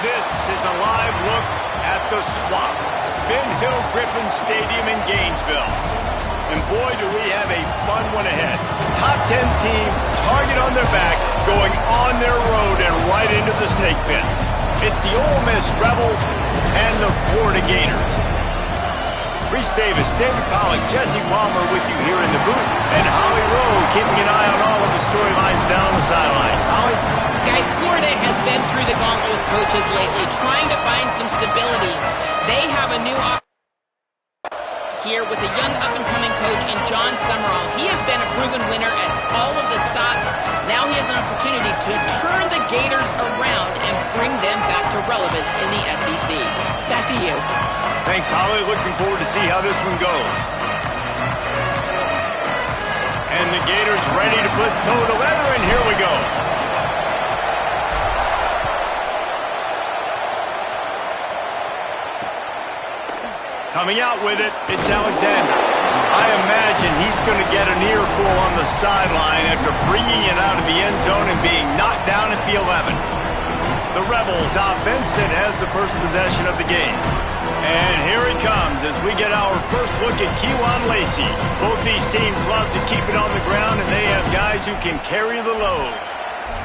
This is a live look at the Swamp, Ben Hill Griffin Stadium in Gainesville. And boy, do we have a fun one ahead. Top 10 team, target on their back, going on their road and right into the snake pit. It's the Ole Miss Rebels and the Florida Gators. Reese Davis, David Pollack, Jesse Palmer with you here in the booth, and Holly Rowe keeping an eye on all of the storylines down the sideline. Holly? Guys, Florida has been through the gauntlet with coaches lately, trying to find some stability. They have a new here with a young up-and-coming coach in John Summerall. He has been a proven winner at all of the stops. Now he has an opportunity to turn the Gators around and bring them back to relevance in the SEC. Back to you. Thanks, Holly. Looking forward to see how this one goes. And the Gators ready to put toe to leather, and here we go. Coming out with it, it's Alexander. I imagine he's going to get an earful on the sideline after bringing it out of the end zone and being knocked down at the 11. The Rebels offense that has the first possession of the game. And here he comes as we get our first look at Kewan Lacey. Both these teams love to keep it on the ground, and they have guys who can carry the load.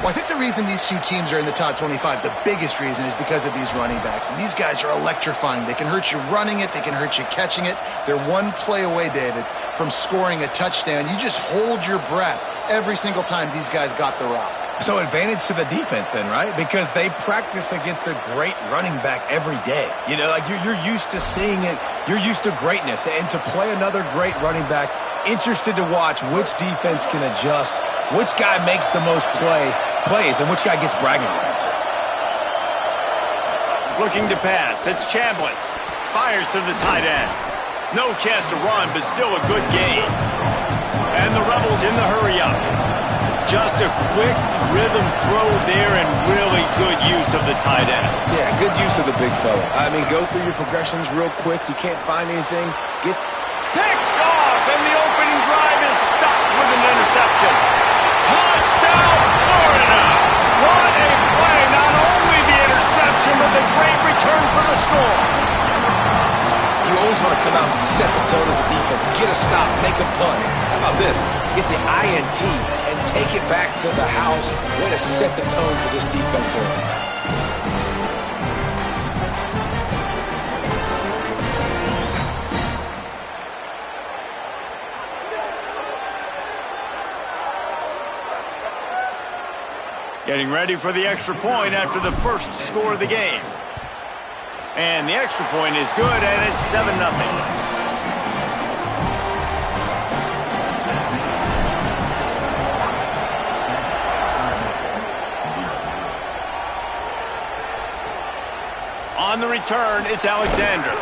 Well, I think the reason these two teams are in the top 25, the biggest reason, is because of these running backs. And these guys are electrifying. They can hurt you running it. They can hurt you catching it. They're one play away, David, from scoring a touchdown. You just hold your breath every single time these guys got the rock. So advantage to the defense then, right? Because they practice against a great running back every day. You know, like you're used to seeing it. You're used to greatness. And to play another great running back, interested to watch which defense can adjust, which guy makes the most plays, and which guy gets bragging rights. Looking to pass. It's Chambliss. Fires to the tight end. No chance to run, but still a good gain. And the Rebels in the hurry-up. Just a quick rhythm throw there and really good use of the tight end. Yeah, good use of the big fella. I mean, go through your progressions real quick. You can't find anything. Get picked off, and the opening drive is stopped with an interception. Touchdown, Florida! What a play! Not only the interception, but the great return for the score. You always want to come out and set the tone as a defense. Get a stop, make a punt. How about this? Get the INT and take it back to the house. Way to set the tone for this defense early. Getting ready for the extra point after the first score of the game. And the extra point is good, and it's 7-0. On the return, it's Alexander.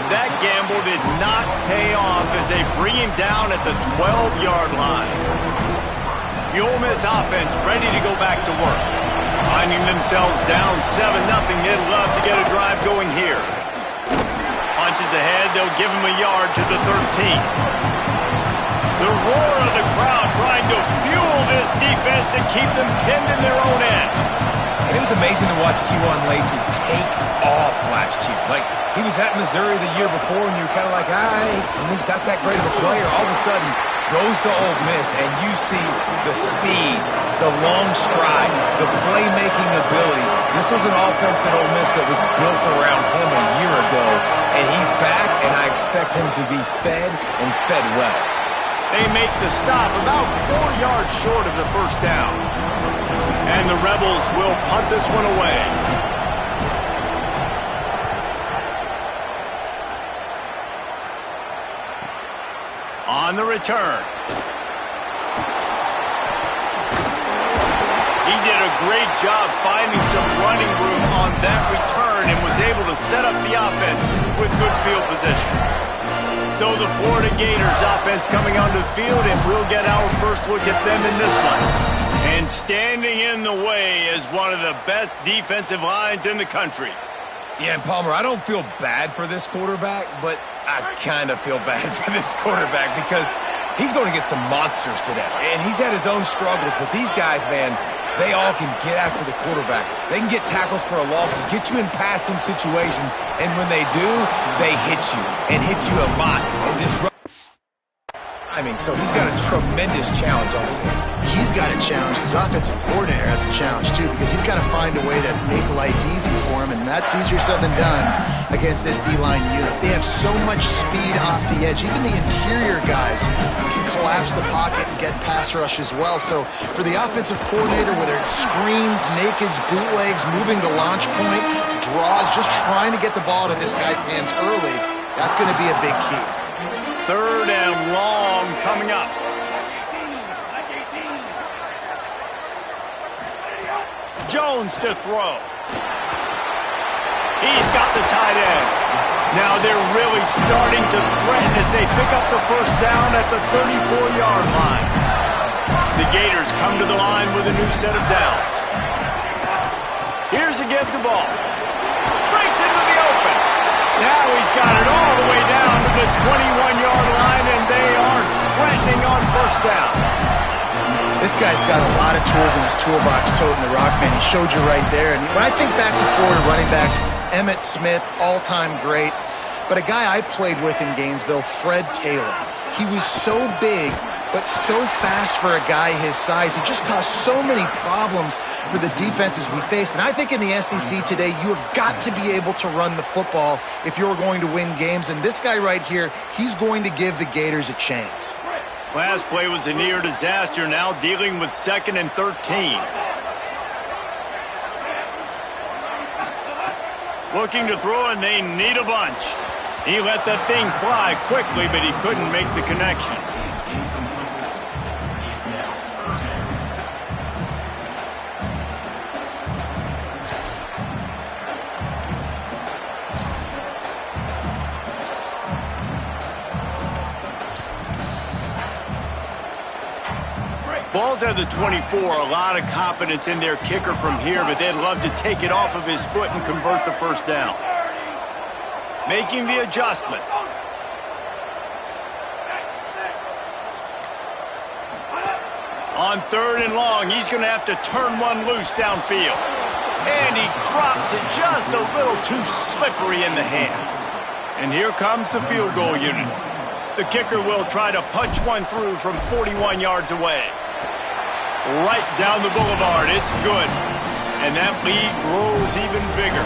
That gamble did not pay off as they bring him down at the 12-yard line. The Ole Miss offense ready to go back to work. Finding themselves down 7-0, they'd love to get a drive going here. Punches ahead, they'll give him a yard to the 13. The roar of the crowd trying to fuel this defense to keep them pinned in their own end. It was amazing to watch Kewan Lacey take off last year. Like, he was at Missouri the year before, and you're kind of like, he's not that great of a player. All of a sudden, goes to Ole Miss, and you see the speeds, the long stride, the playmaking ability. This was an offense at Ole Miss that was built around him a year ago, and he's back, and I expect him to be fed and fed well. They make the stop about 4 yards short of the first down. And the Rebels will punt this one away. On the return. He did a great job finding some running room on that return and was able to set up the offense with good field position. So the Florida Gators offense coming onto the field, and we'll get our first look at them in this one. And standing in the way is one of the best defensive lines in the country. Yeah, and Palmer, I don't feel bad for this quarterback, but I kind of feel bad for this quarterback because He's going to get some monsters today. And he's had his own struggles, but these guys, man, they all can get after the quarterback. They can get tackles for losses, get you in passing situations, and when they do, they hit you, and hit you a lot, and disrupt. So he's got a tremendous challenge on his hands. He's got a challenge. His offensive coordinator has a challenge, too, because he's got to find a way to make life easy for him, and that's easier said than done against this D-line unit. They have so much speed off the edge. Even the interior guys can collapse the pocket and get pass rush as well. So for the offensive coordinator, whether it's screens, nakeds, bootlegs, moving the launch point, draws, just trying to get the ball to this guy's hands early, that's going to be a big key. 3rd and long coming up. Jones to throw. He's got the tight end. Now they're really starting to threaten as they pick up the first down at the 34-yard line. The Gators come to the line with a new set of downs. Here's a give the ball. Breaks into the open. Now he's got it all the way down to the 21-yard line, and they are threatening on first down. This guy's got a lot of tools in his toolbox, toting the rock, man. He showed you right there. And when I think back to Florida running backs, Emmitt Smith, all-time great. But a guy I played with in Gainesville, Fred Taylor. He was so big, but so fast for a guy his size. He just caused so many problems for the defenses we faced. And I think in the SEC today, you have got to be able to run the football if you're going to win games. And this guy right here, he's going to give the Gators a chance. Last play was a near disaster, now dealing with 2nd and 13. Looking to throw, and they need a bunch. He let that thing fly quickly, but he couldn't make the connection. Ball's at the 24, a lot of confidence in their kicker from here, but they'd love to take it off of his foot and convert the first down. Making the adjustment. On 3rd and long, he's going to have to turn one loose downfield. And he drops it just a little too slippery in the hands. And here comes the field goal unit. The kicker will try to punch one through from 41 yards away. Right down the boulevard, it's good. And that lead grows even bigger.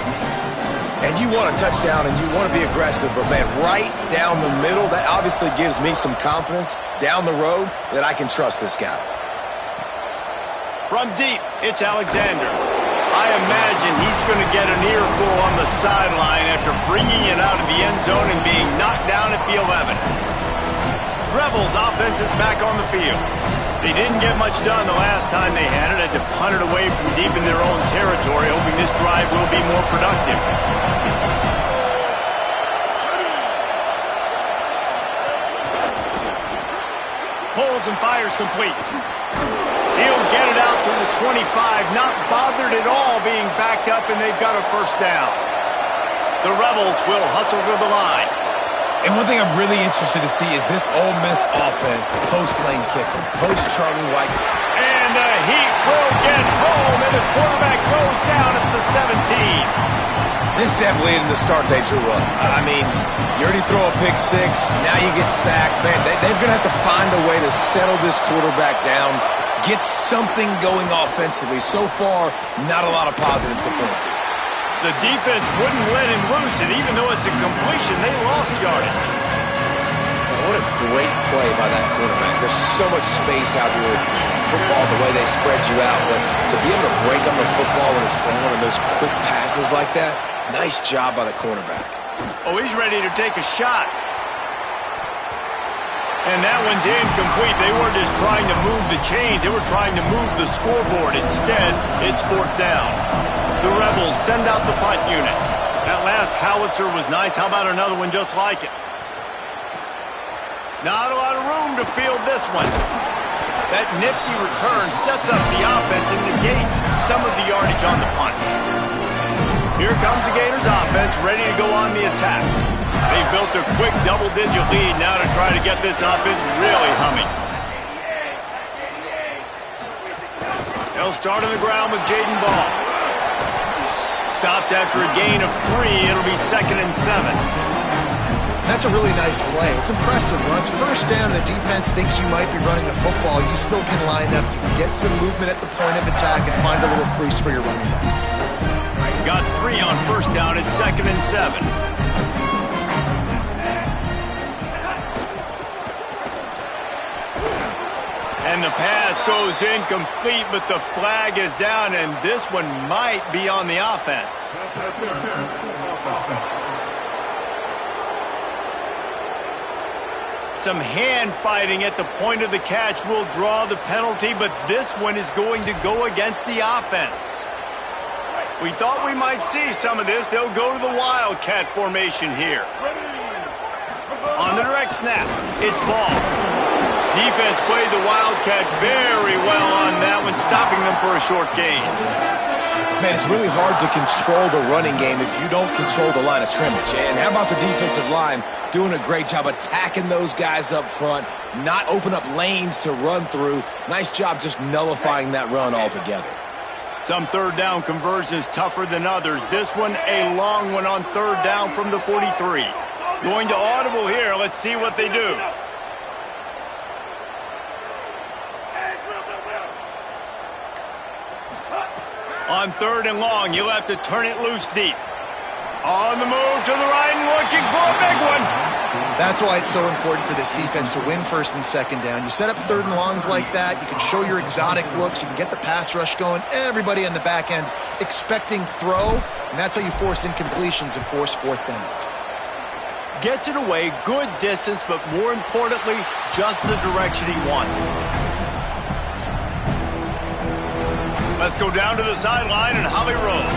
And you want a touchdown and you want to be aggressive, but man, right down the middle, that obviously gives me some confidence down the road that I can trust this guy. From deep, it's Alexander. I imagine he's going to get an earful on the sideline after bringing it out of the end zone and being knocked down at the 11. Rebels offense is back on the field. They didn't get much done the last time they had it to punt it away from deep in their own territory, hoping this drive will be more productive. Pulls and fires complete. He'll get it out to the 25, not bothered at all being backed up, and they've got a first down. The Rebels will hustle to the line. And one thing I'm really interested to see is this Ole Miss offense post-Lane Kiffin, post-Charlie White. And the Heat will get home, and the quarterback goes down at the 17. This definitely isn't the start they drew up. I mean, you already throw a pick six, now you get sacked. Man, they're going to have to find a way to settle this quarterback down, get something going offensively. So far, not a lot of positives to point to. The defense wouldn't let him loose, and even though it's a completion, they lost yardage. What a great play by that quarterback. There's so much space out here in football, the way they spread you out, but to be able to break on the football when it's thrown and those quick passes like that, nice job by the cornerback. Oh, he's ready to take a shot. And that one's incomplete. They weren't just trying to move the chains. They were trying to move the scoreboard. Instead, it's 4th down. The Rebels send out the punt unit. That last howitzer was nice. How about another one just like it? Not a lot of room to field this one. That nifty return sets up the offense and negates some of the yardage on the punt. Here comes the Gators offense, ready to go on the attack. They've built a quick double-digit lead now to try to get this offense really humming. They'll start on the ground with Jaden Ball. Stopped after a gain of 3. It'll be 2nd and 7. That's a really nice play. It's impressive. When it's first down and the defense thinks you might be running the football, you still can line up. You can get some movement at the point of attack and find a little crease for your running back. Got 3 on first down at 2nd and 7. And the pass goes incomplete, but the flag is down, and this one might be on the offense. Some hand fighting at the point of the catch will draw the penalty, but this one is going to go against the offense. We thought we might see some of this. They'll go to the Wildcat formation here. On the direct snap, it's Ball. Defense played the Wildcat very well on that one, stopping them for a short gain. Man, it's really hard to control the running game if you don't control the line of scrimmage. And how about the defensive line doing a great job attacking those guys up front, not open up lanes to run through. Nice job just nullifying that run altogether. Some third down conversions tougher than others. This one a long one on third down from the 43. Going to audible here. Let's see what they do. On third and long, you'll have to turn it loose deep. On the move to the right and looking for a big one. That's why it's so important for this defense to win first and second down. You set up third and longs like that, you can show your exotic looks, you can get the pass rush going, everybody on the back end expecting throw, and that's how you force incompletions and force fourth downs. Gets it away, good distance, but more importantly, just the direction he wanted. Let's go down to the sideline and Holly Rowe.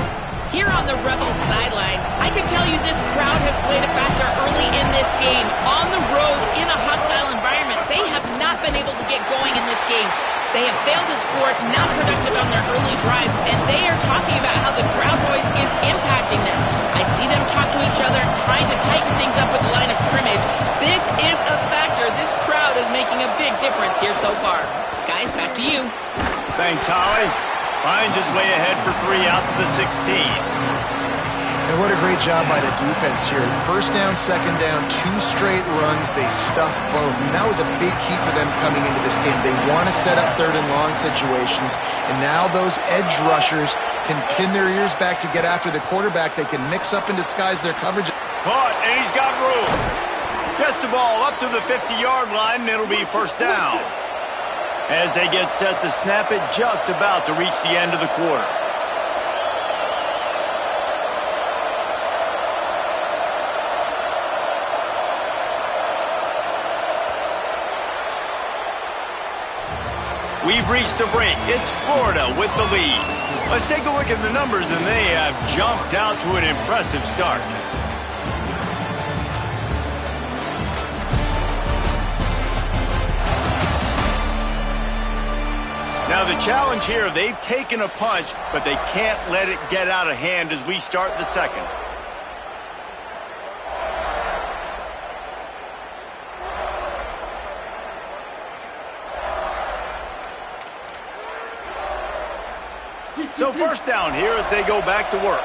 Here on the Rebels sideline, I can tell you this crowd has played a factor early in this game. On the road, in a hostile environment, they have not been able to get going in this game. They have failed to score, not productive on their early drives, and they are talking about how the crowd noise is impacting them. I see them talk to each other, trying to tighten things up with the line of scrimmage. This is a factor. This crowd is making a big difference here so far. Guys, back to you. Thanks, Holly. Lions is way ahead for 3 out to the 16. And what a great job by the defense here. First down, second down, 2 straight runs. They stuffed both. And that was a big key for them coming into this game. They want to set up third and long situations. And now those edge rushers can pin their ears back to get after the quarterback. They can mix up and disguise their coverage. Caught, and he's got room. Gets the ball up to the 50-yard line, and it'll be first down. As they get set to snap it, just about to reach the end of the quarter. We've reached a break. It's Florida with the lead. Let's take a look at the numbers, and they have jumped out to an impressive start. Now the challenge here, they've taken a punch, but they can't let it get out of hand as we start the second. So first down here as they go back to work.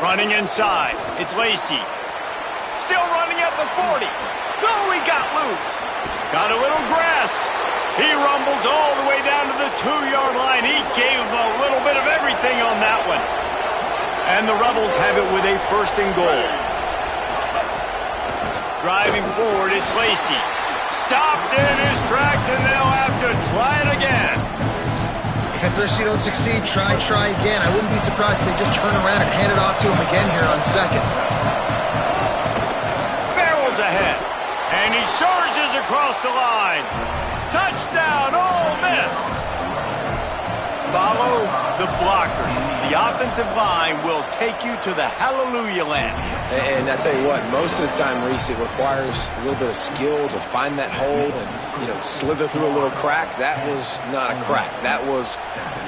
Running inside, it's Lacey. Still running at the 40. No, he got loose. Got a little grass. He rumbles all the way down to the 2-yard line. He gave a little bit of everything on that one. And the Rebels have it with a first and goal. Driving forward, it's Lacey. Stopped in his tracks, and they'll have to try it again. If at first you don't succeed, try again. I wouldn't be surprised if they just turn around and hand it off to him again here on second. Ahead, and he surges across the line. Touchdown, Ole Miss. Follow the blockers. the offensive line will take you to the hallelujah land. And I tell you what, most of the time, Reese, it requires a little bit of skill to find that hole and, slither through a little crack. That was not a crack. That was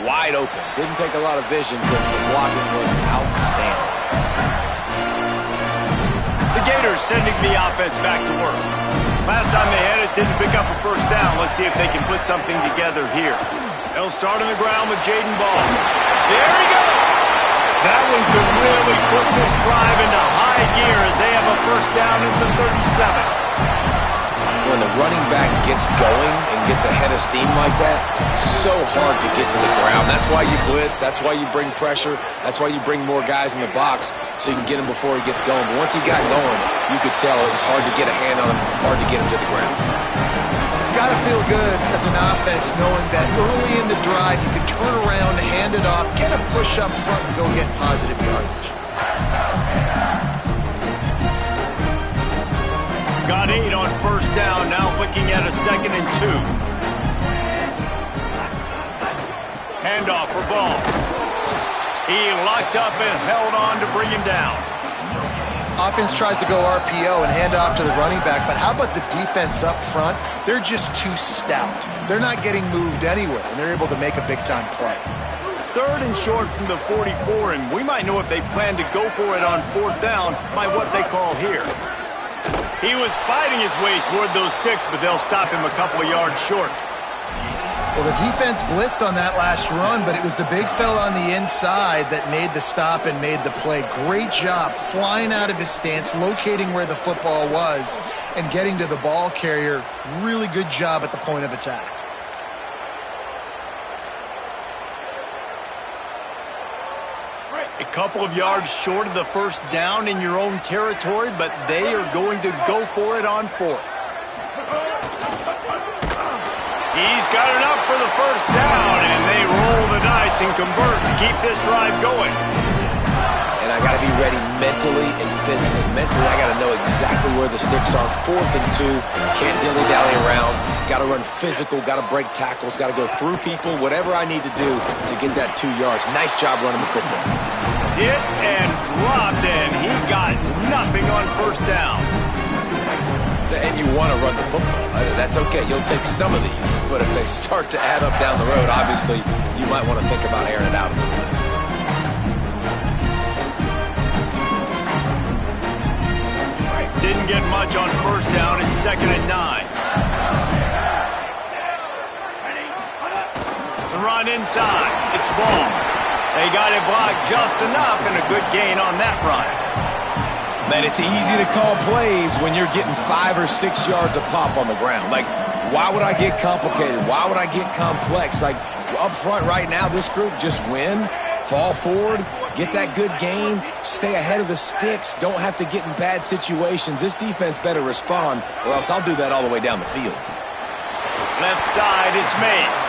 wide open. Didn't take a lot of vision because the blocking was outstanding. The Gators sending the offense back to work. Last time they had it, didn't pick up a first down. Let's see if they can put something together here. They'll start on the ground with Jaden Ball. There he goes! That one could really put this drive into high gear as they have a first down at the 37. When the running back gets going and gets ahead of steam like that, so hard to get to the ground. That's why you blitz. That's why you bring pressure. That's why you bring more guys in the box so you can get him before he gets going. But once he got going, you could tell it was hard to get a hand on him, hard to get him to the ground. It's got to feel good as an offense knowing that early in the drive you can turn around, hand it off, get a push up front, and go get positive yardage. Got 8 on first down, now looking at a 2nd and 2. Handoff for Ball. He locked up and held on to bring him down. Offense tries to go RPO and hand off to the running back, but how about the defense up front? They're just too stout. They're not getting moved anywhere, and they're able to make a big-time play. 3rd and short from the 44, and we might know if they plan to go for it on 4th down by what they call here. He was fighting his way toward those sticks, but they'll stop him a couple of yards short. Well, the defense blitzed on that last run, but it was the big fella on the inside that made the stop and made the play. Great job flying out of his stance, locating where the football was, and getting to the ball carrier. Really good job at the point of attack. A couple of yards short of the first down in your own territory, but they are going to go for it on 4th. He's got enough for the first down, and they roll the dice and convert to keep this drive going. And I got to be ready mentally and physically. Mentally, I got to know exactly where the sticks are. 4th and 2, can't dilly-dally around. Got to run physical, got to break tackles, got to go through people, whatever I need to do to get that 2 yards. Nice job running the football. Hit and dropped, and he got nothing on first down. And you want to run the football. That's okay. You'll take some of these. But if they start to add up down the road, obviously, you might want to think about airing it out a little bit. Didn't get much on first down and 2nd and 9. The run inside. It's Ball. They got it blocked just enough and a good gain on that run. Man, it's easy to call plays when you're getting 5 or 6 yards of pop on the ground. Like, why would I get complicated? Why would I get complex? Like, up front right now, this group just win, fall forward, get that good gain, stay ahead of the sticks, don't have to get in bad situations. This defense better respond, or else I'll do that all the way down the field. Left side is Mays.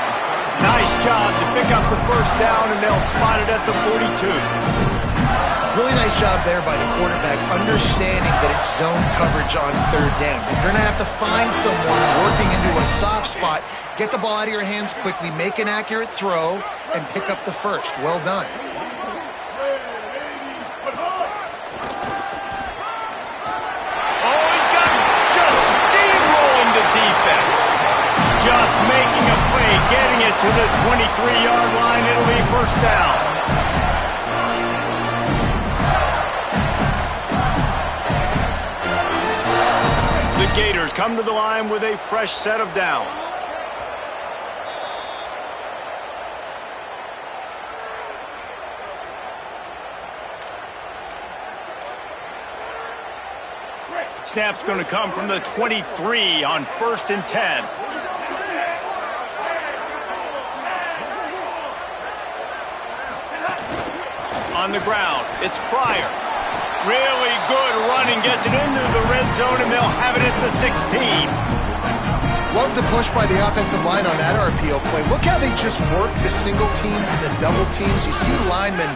Nice job to pick up the first down, and they'll spot it at the 42. Really nice job there by the quarterback, understanding that it's zone coverage on 3rd down. If you're going to have to find someone working into a soft spot, get the ball out of your hands quickly, make an accurate throw, and pick up the first. Well done. Oh, he's got just steamrolling the defense. Just making a play, getting it to the 23-yard line. It'll be first down. The Gators come to the line with a fresh set of downs. Snap's going to come from the 23 on 1st and 10. On the ground, it's Pryor. Really good running, gets it into the red zone, and they'll have it at the 16. Love the push by the offensive line on that RPO play. Look how they just work the single teams and the double teams. You see linemen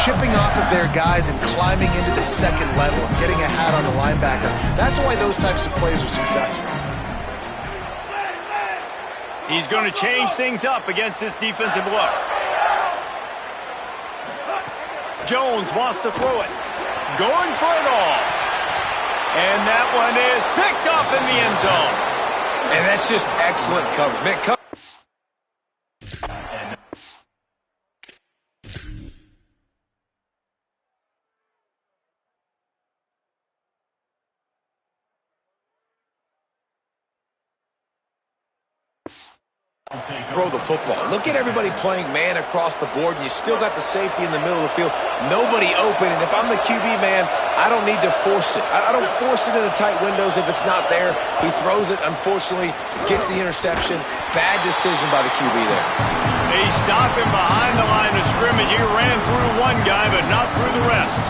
chipping off of their guys and climbing into the 2nd level and getting a hat on the linebacker. That's why those types of plays are successful. He's going to change things up against this defensive look. Jones wants to throw it. Going for it all. And that one is picked off in the end zone. And that's just excellent coverage. Man, throw the football. Look at everybody playing man across the board, and you still got the safety in the middle of the field. Nobody open, and if I'm the QB, man, I don't need to force it. I don't force it into tight windows if it's not there. He throws it, unfortunately, gets the interception. Bad decision by the QB there. They stop him behind the line of scrimmage. He ran through one guy, but not through the rest.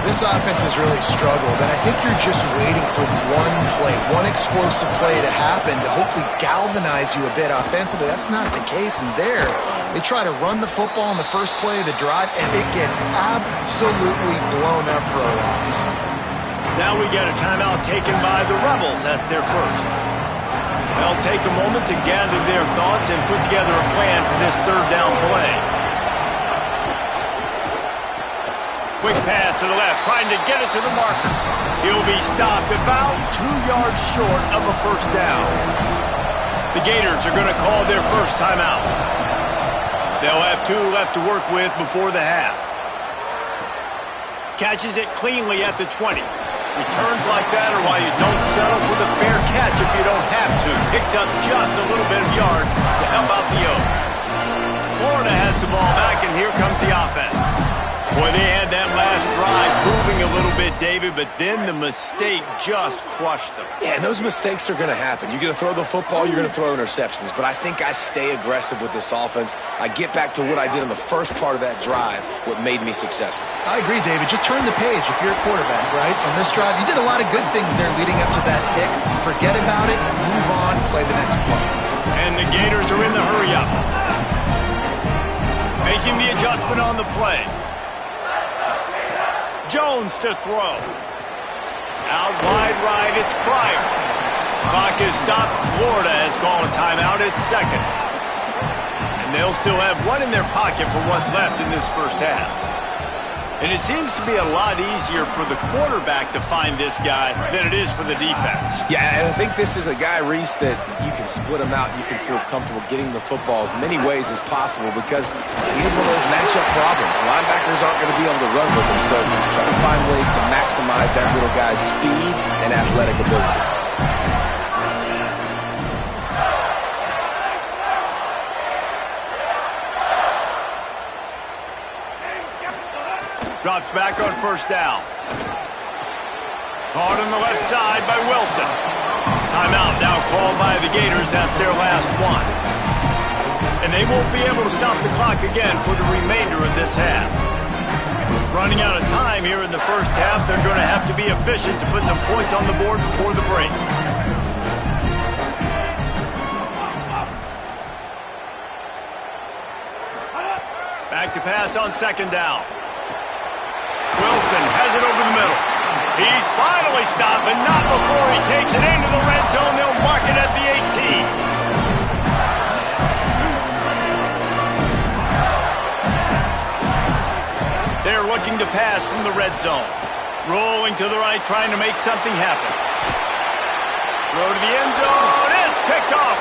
This offense has really struggled, and I think you're just waiting for one play, one explosive play to happen to hopefully galvanize you a bit offensively. That's not the case, and there, they try to run the football in the first play of the drive, and it gets absolutely blown up for a loss. Now we get a timeout taken by the Rebels. That's their first. They'll take a moment to gather their thoughts and put together a plan for this third down play. Quick pass to the left, trying to get it to the marker. He'll be stopped about 2 yards short of a first down. The Gators are going to call their first timeout. They'll have 2 left to work with before the half. Catches it cleanly at the 20. Returns like that are why you don't settle for the fair catch if you don't have to. Picks up just a little bit of yards to help out the Oaks. Florida has the ball back, and here comes the offense. Boy, they had that last drive moving a little bit, David, but then the mistake just crushed them. Yeah, and those mistakes are going to happen. You're going to throw the football, you're going to throw interceptions. But I think I stay aggressive with this offense. I get back to what I did in the first part of that drive, what made me successful. I agree, David. Just turn the page if you're a quarterback, right? On this drive, you did a lot of good things there leading up to that pick. Forget about it, move on, play the next play. And the Gators are in the hurry-up. Making the adjustment on the play. Jones to throw. Out wide right, it's Pryor. Clock is stopped. Florida has called a timeout at second. And they'll still have one in their pocket for what's left in this first half. And it seems to be a lot easier for the quarterback to find this guy than it is for the defense. Yeah, and I think this is a guy, Reese, that you can split him out. You can feel comfortable getting the football as many ways as possible because he is one of those matchup problems. Linebackers aren't going to be able to run with him, so try to find ways to maximize that little guy's speed and athletic ability. Drops back on first down. Caught on the left side by Wilson. Timeout now called by the Gators. That's their last one. And they won't be able to stop the clock again for the remainder of this half. Running out of time here in the first half, they're going to have to be efficient to put some points on the board before the break. Back to pass on second down. Wilson has it over the middle. He's finally stopped, but not before he takes it into the red zone. They'll mark it at the 18. They're looking to pass from the red zone. Rolling to the right, trying to make something happen. Throw to the end zone. It's picked off.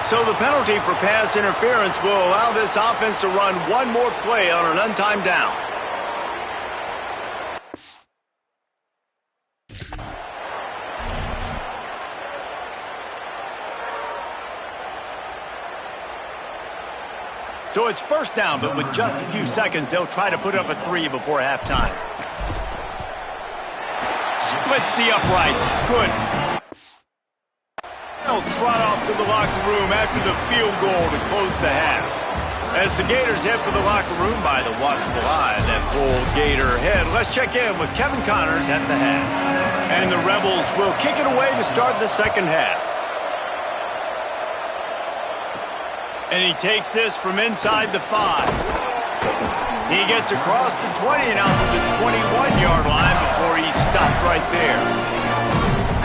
So the penalty for pass interference will allow this offense to run one more play on an untimed down. So it's first down, but with just a few seconds, they'll try to put up a 3 before halftime. Splits the uprights. Good. They'll trot off to the locker room after the field goal to close the half. As the Gators head for the locker room by the watchful eye, that bold Gator head. Let's check in with Kevin Connors at the half. And the Rebels will kick it away to start the second half. And he takes this from inside the 5. He gets across the 20 and out to the 21-yard line before he's stopped right there.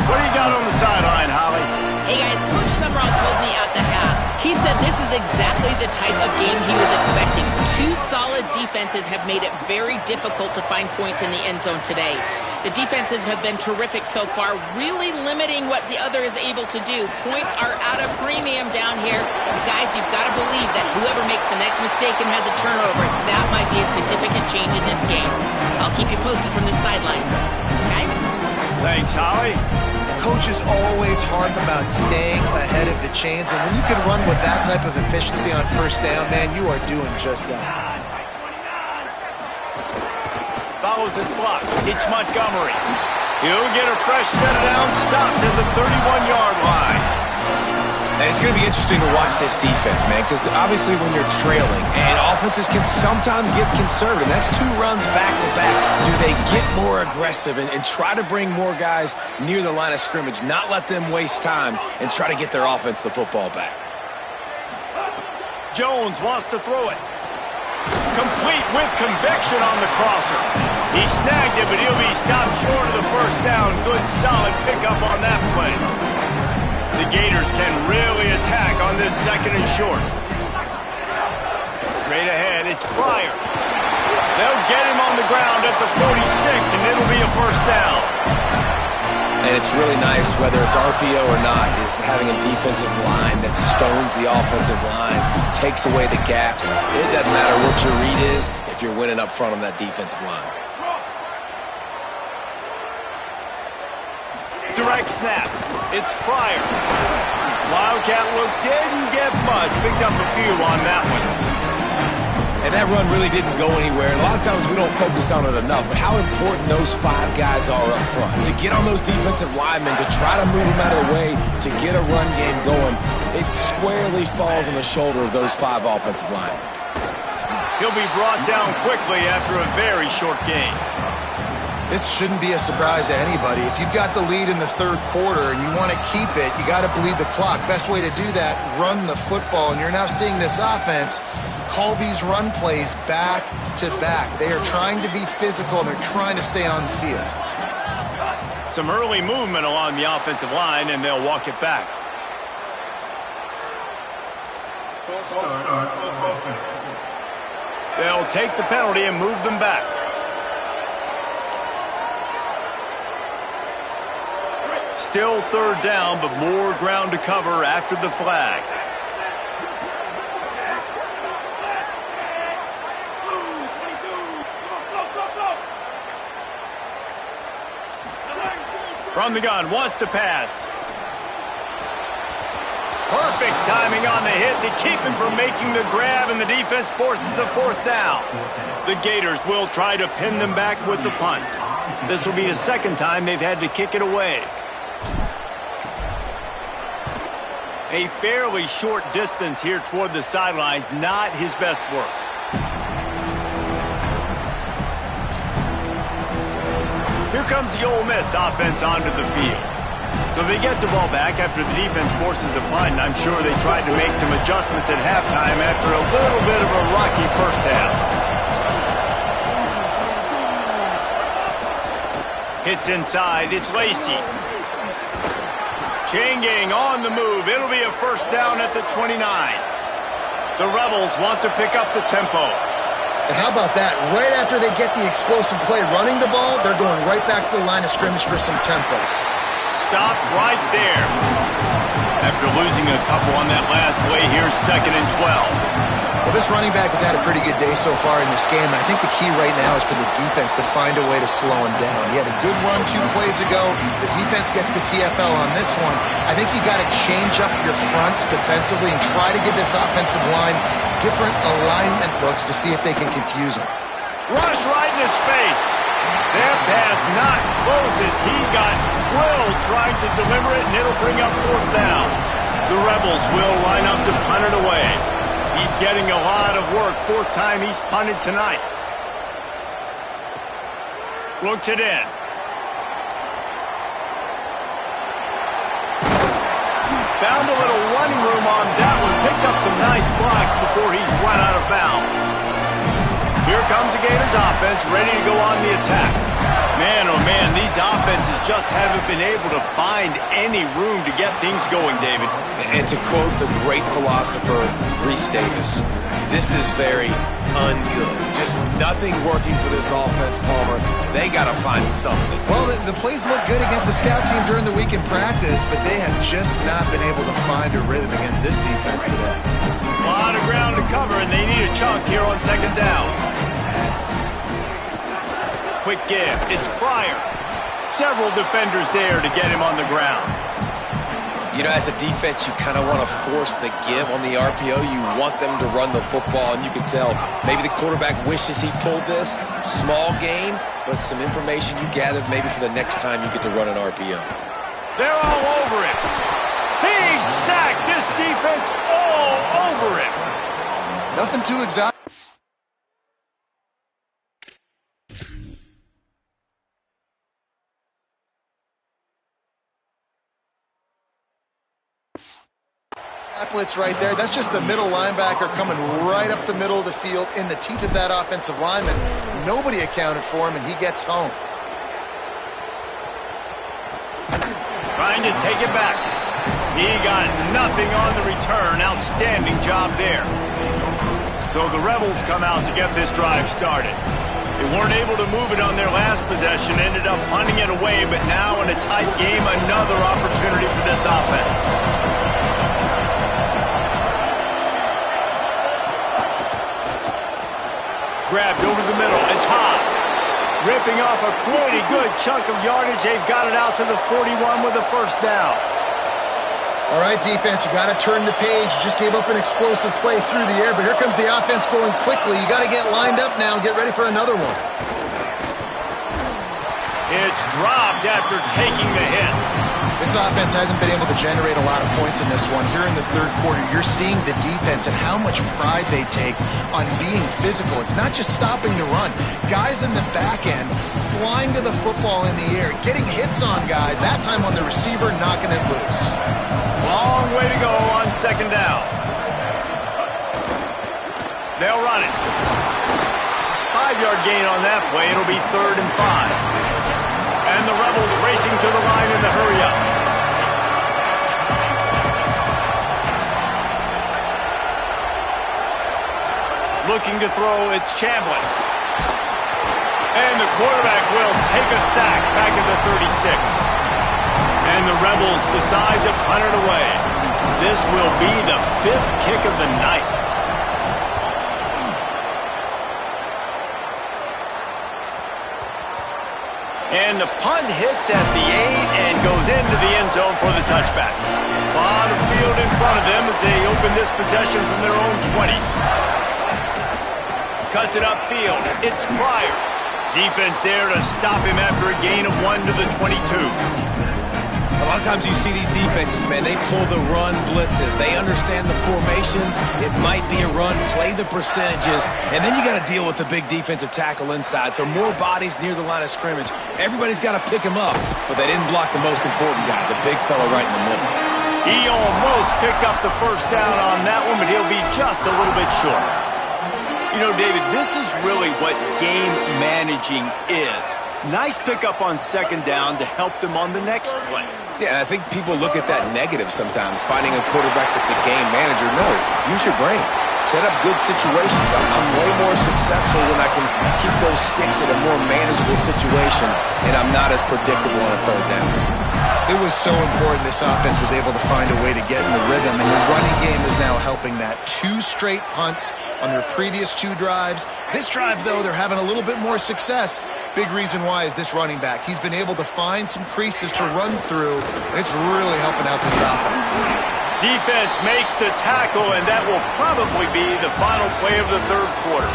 What do you got on the sideline, Holly? Hey guys, Coach Summerall told me at the half, he said this is exactly the type of game he was expecting. Two solid defenses have made it very difficult to find points in the end zone today. The defenses have been terrific so far, really limiting what the other is able to do. Points are at a premium down here. Guys, you've got to believe that whoever makes the next mistake and has a turnover, that might be a significant change in this game. I'll keep you posted from the sidelines. Guys? Thanks, Holly. Coaches always harp about staying ahead of the chains, and when you can run with that type of efficiency on first down, man, you are doing just that. Follows his block. It's Montgomery. He'll get a fresh set of downs, stopped at the 31-yard line. And it's going to be interesting to watch this defense, man, because obviously when you're trailing, and offenses can sometimes get conservative. That's two runs back-to-back. Do they get more aggressive and try to bring more guys near the line of scrimmage, not let them waste time, and try to get their offense the football back? Jones wants to throw it. Complete with conviction on the crosser. He snagged it, but he'll be stopped short of the first down. Good, solid pickup on that play. The Gators can really attack on this second and short. Straight ahead, it's Pryor. They'll get him on the ground at the 46, and it'll be a first down. And it's really nice, whether it's RPO or not, is having a defensive line that stones the offensive line, takes away the gaps. It doesn't matter what your read is if you're winning up front on that defensive line. Direct snap. It's Pryor. Wildcat look didn't get much. Picked up a few on that one. And that run really didn't go anywhere. And a lot of times we don't focus on it enough, but how important those five guys are up front. To get on those defensive linemen, to try to move them out of the way, to get a run game going, it squarely falls on the shoulder of those five offensive linemen. He'll be brought down quickly after a very short game. This shouldn't be a surprise to anybody. If you've got the lead in the third quarter and you want to keep it, you got to bleed the clock. Best way to do that, run the football. And you're now seeing this offense call these run plays back to back. They are trying to be physical, and they're trying to stay on the field. Some early movement along the offensive line, and they'll walk it back. They'll take the penalty and move them back. Still third down, but more ground to cover after the flag. From the gun, wants to pass. Perfect timing on the hit to keep him from making the grab, and the defense forces a fourth down. The Gators will try to pin them back with the punt. This will be the second time they've had to kick it away. A fairly short distance here toward the sidelines, not his best work. Here comes the Ole Miss offense onto the field. So they get the ball back after the defense forces a punt. I'm sure they tried to make some adjustments at halftime after a little bit of a rocky first half. Hits inside, it's Lacey. Changing on the move. It'll be a first down at the 29. The Rebels want to pick up the tempo. And how about that? Right after they get the explosive play running the ball, they're going right back to the line of scrimmage for some tempo. Stop right there. After losing a couple on that last play, here's 2nd and 12. Well, this running back has had a pretty good day so far in this game, and I think the key right now is for the defense to find a way to slow him down. He had a good run 2 plays ago. The defense gets the TFL on this one. I think you got to change up your fronts defensively and try to give this offensive line different alignment looks to see if they can confuse him. Rush right in his face. That pass not closes. He got drilled trying to deliver it, and it'll bring up 4th down. The Rebels will line up to punt it away. He's getting a lot of work. 4th time he's punted tonight. Looks it in. Found a little running room on that one. Picked up some nice blocks before he's run out of bounds. Here comes the Gators offense, ready to go on the attack. Man, oh man, these offenses just haven't been able to find any room to get things going, David. And to quote the great philosopher, Reese Davis, this is very ungood. Just nothing working for this offense, Palmer. They got to find something. Well, the plays look good against the scout team during the week in practice, but they have just not been able to find a rhythm against this defense today. A lot of ground to cover, and they need a chunk here on second down. Quick give. It's Pryor. Several defenders there to get him on the ground. You know, as a defense, you kind of want to force the give on the RPO. You want them to run the football, and you can tell maybe the quarterback wishes he pulled this. Small gain, but some information you gathered maybe for the next time you get to run an RPO. They're all over it. He's sacked. This defense all over it. Nothing too exotic. Blitz right there. That's just the middle linebacker coming right up the middle of the field in the teeth of that offensive lineman. Nobody accounted for him, and he gets home. Trying to take it back. He got nothing on the return. Outstanding job there. So the Rebels come out to get this drive started. They weren't able to move it on their last possession, ended up punting it away, but now in a tight game, another opportunity for this offense. Grabbed over the middle. It's Hobbs. Ripping off a pretty good chunk of yardage. They've got it out to the 41 with a first down. All right, defense, you got to turn the page. You just gave up an explosive play through the air, but here comes the offense going quickly. You got to get lined up now and get ready for another one. It's dropped after taking the hit. This offense hasn't been able to generate a lot of points in this one. Here in the third quarter, you're seeing the defense and how much pride they take on being physical. It's not just stopping the run. Guys in the back end flying to the football in the air, getting hits on guys, that time on the receiver, knocking it loose. Long way to go on second down. They'll run it. 5-yard gain on that play. It'll be 3rd and 5. And the Rebels racing to the line in the hurry-up. Looking to throw, it's Chambliss. And the quarterback will take a sack back at the 36. And the Rebels decide to punt it away. This will be the 5th kick of the night. And the punt hits at the 8 and goes into the end zone for the touchback. A lot of field in front of them as they open this possession from their own 20. Cuts it upfield. It's Pryor. Defense there to stop him after a gain of 1 to the 22. A lot of times you see these defenses, man, they pull the run blitzes. They understand the formations. It might be a run, play the percentages, and then you got to deal with the big defensive tackle inside. So more bodies near the line of scrimmage. Everybody's got to pick him up, but they didn't block the most important guy, the big fella right in the middle. He almost picked up the first down on that one, but he'll be just a little bit short. You know, David, this is really what game managing is. Nice pickup on second down to help them on the next play. Yeah, I think people look at that negative sometimes, finding a quarterback that's a game manager. No, use your brain. Set up good situations. I'm way more successful when I can keep those sticks in a more manageable situation, and I'm not as predictable on a third down. It was so important this offense was able to find a way to get in the rhythm, and the running game is now helping that. 2 straight punts on their previous 2 drives. This drive, though, they're having a little bit more success. Big reason why is this running back. He's been able to find some creases to run through, and it's really helping out this offense. Defense makes the tackle, and that will probably be the final play of the third quarter.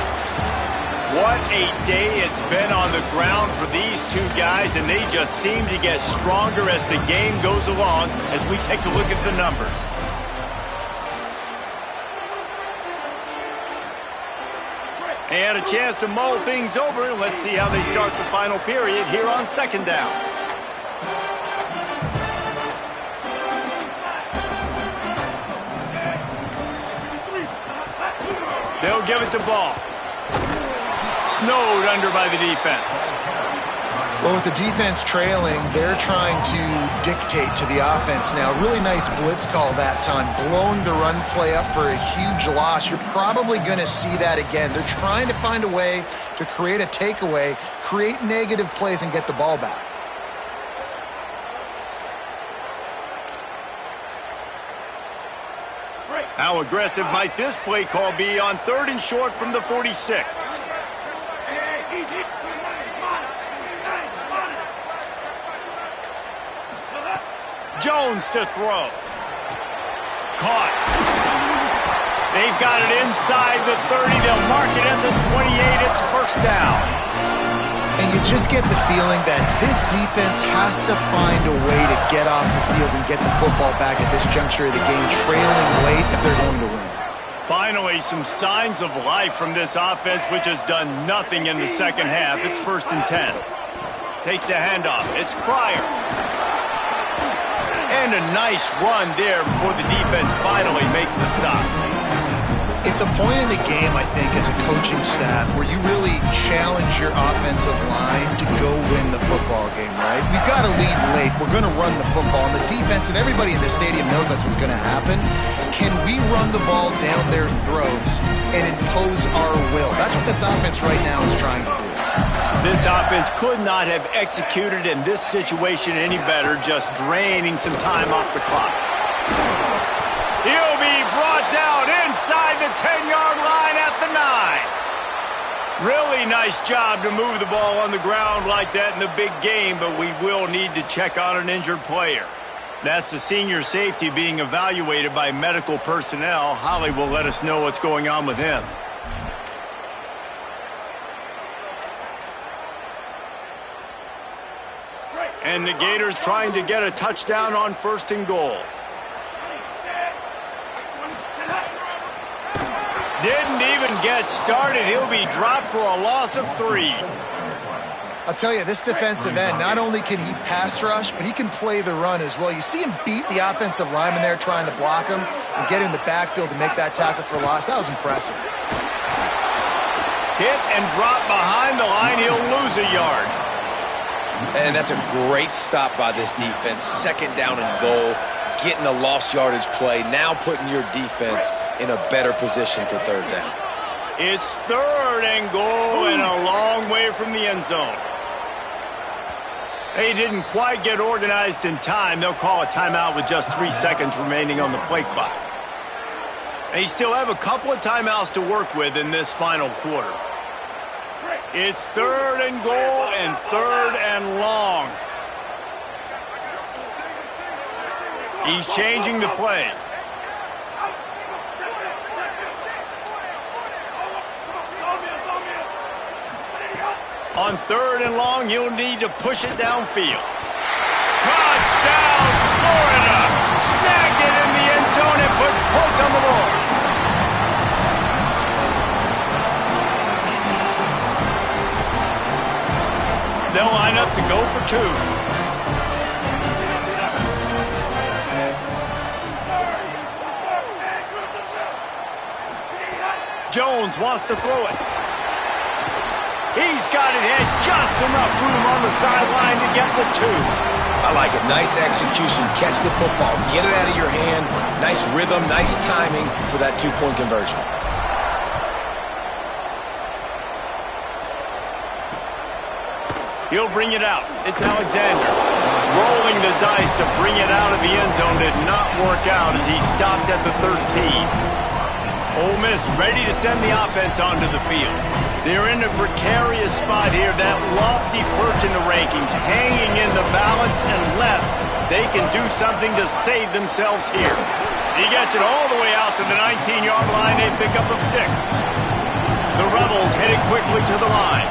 What a day it's been on the ground for these 2 guys, and they just seem to get stronger as the game goes along as we take a look at the numbers. And a chance to mull things over. Let's see how they start the final period here on second down. They'll give it to Ball. Snowed under by the defense. Well, with the defense trailing, they're trying to dictate to the offense now. Really nice blitz call that time, blowing the run play up for a huge loss. You're probably going to see that again. They're trying to find a way to create a takeaway, create negative plays, and get the ball back. How aggressive might this play call be on 3rd and short from the 46? Jones to throw. Caught. They've got it inside the 30. They'll mark it at the 28. It's first down. And you just get the feeling that this defense has to find a way to get off the field and get the football back at this juncture of the game, trailing late if they're going to win. Finally, some signs of life from this offense, which has done nothing in the second half. It's 1st and 10. Takes the handoff. It's Pryor. And a nice run there before the defense finally makes the stop. It's a point in the game, I think, as a coaching staff where you really challenge your offensive line to go win the football game, right? We've got to lead late. We're going to run the football. And the defense and everybody in the stadium knows that's what's going to happen. Can we run the ball down their throats and impose our will? That's what this offense right now is trying to do. This offense could not have executed in this situation any better, just draining some time off the clock. He'll be brought down inside the 10-yard line at the 9. Really nice job to move the ball on the ground like that in the big game, but we will need to check on an injured player. That's the senior safety being evaluated by medical personnel. Holly will let us know what's going on with him. And the Gators trying to get a touchdown on 1st and goal. Didn't even get started. He'll be dropped for a loss of 3. I'll tell you, this defensive end, not only can he pass rush, but he can play the run as well. You see him beat the offensive lineman there trying to block him and get in the backfield to make that tackle for loss. That was impressive. Hit and drop behind the line. He'll lose a yard. And that's a great stop by this defense. 2nd down and goal, getting the lost yardage play, now putting your defense in a better position for 3rd down. It's 3rd and goal and a long way from the end zone. They didn't quite get organized in time. They'll call a timeout with just 3 seconds remaining on the play clock. They still have a couple of timeouts to work with in this final quarter. It's 3rd and goal and 3rd and long. He's changing the play. On 3rd and long, he'll need to push it downfield. Touchdown, Florida! Snagged it in the end zone and put points on the board. They'll line up to go for 2. Jones wants to throw it. He's got it hit just enough room on the sideline to get the 2. I like it. Nice execution. Catch the football. Get it out of your hand. Nice rhythm, nice timing for that 2-point conversion. He'll bring it out. It's Alexander. Rolling the dice to bring it out of the end zone did not work out as he stopped at the 13. Ole Miss ready to send the offense onto the field. They're in a precarious spot here, that lofty perch in the rankings, hanging in the balance unless they can do something to save themselves here. He gets it all the way out to the 19-yard line. They pick up of 6. The Rebels headed quickly to the line.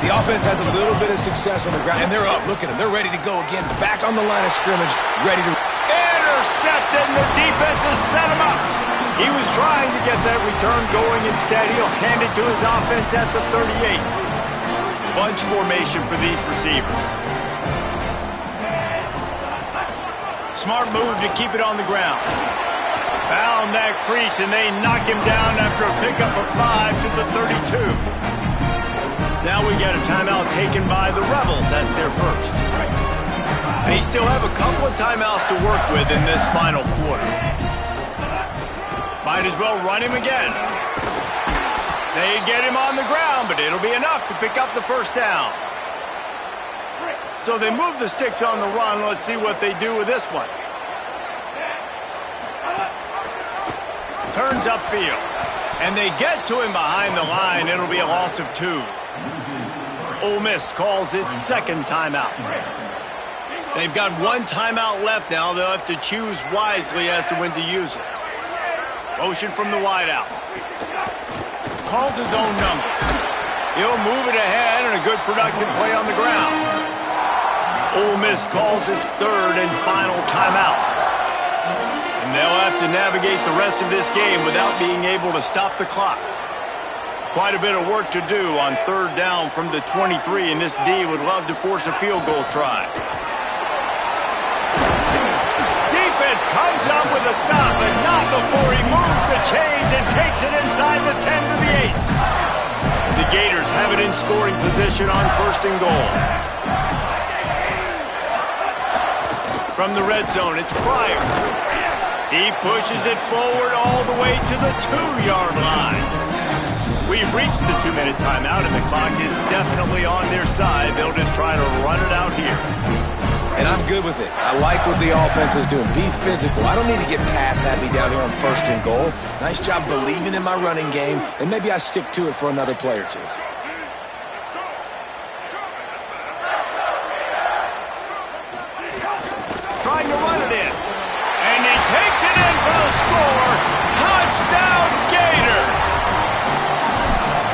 The offense has a little bit of success on the ground, and they're up. Look at them. They're ready to go again. Back on the line of scrimmage, ready to... Intercepted, and the defense has set him up. He was trying to get that return going. Instead, he'll hand it to his offense at the 38. Bunch formation for these receivers. Smart move to keep it on the ground. Found that crease, and they knock him down after a pickup of 5 to the 32. Now we got a timeout taken by the Rebels. That's their first. They still have a couple of timeouts to work with in this final quarter. Might as well run him again. They get him on the ground, but it'll be enough to pick up the first down. So they move the sticks on the run. Let's see what they do with this one. Turns upfield. And they get to him behind the line. It'll be a loss of 2. Ole Miss calls its second timeout. They've got one timeout left now. They'll have to choose wisely as to when to use it. Motion from the wideout. Calls his own number. He'll move it ahead and a good productive play on the ground. Ole Miss calls its third and final timeout. And they'll have to navigate the rest of this game without being able to stop the clock. Quite a bit of work to do on third down from the 23, and this D would love to force a field goal try. Defense comes up with a stop, but not before he moves the chains and takes it inside the 10 to the 8. The Gators have it in scoring position on first and goal. From the red zone, it's Pryor. He pushes it forward all the way to the 2-yard line. We've reached the 2-minute timeout, and the clock is definitely on their side. They'll just try to run it out here. And I'm good with it. I like what the offense is doing. Be physical. I don't need to get pass happy down here on first and goal. Nice job believing in my running game, and maybe I stick to it for another play or two. Trying to run it in. And he takes it in for the score. Touchdown, Gators!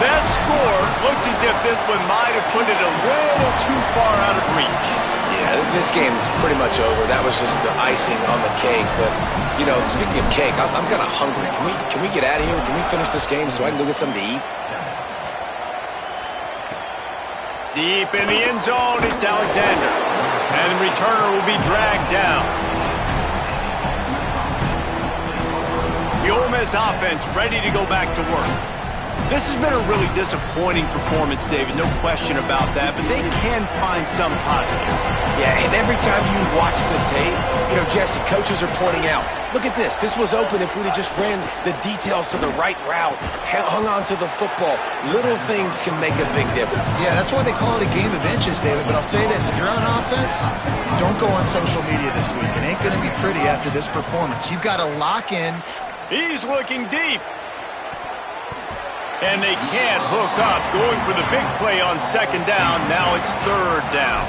That score looks as if this one might have put it a little too far out of reach. Yeah, this game's pretty much over. That was just the icing on the cake. But, you know, speaking of cake, I'm kind of hungry. Can we get out of here? Can we finish this game so I can go get something to eat? Deep in the end zone, it's Alexander. And the returner will be dragged down. The Ole Miss offense ready to go back to work. This has been a really disappointing performance, David, no question about that, but they can find some positive. Yeah, and every time you watch the tape, you know, Jesse, coaches are pointing out, look at this. This was open if we'd have just ran the details to the right route, hung on to the football. Little things can make a big difference. Yeah, that's why they call it a game of inches, David. But I'll say this, if you're on offense, don't go on social media this week. It ain't going to be pretty after this performance. You've got to lock in. He's looking deep. And they can't hook up. Going for the big play on second down. Now it's third down.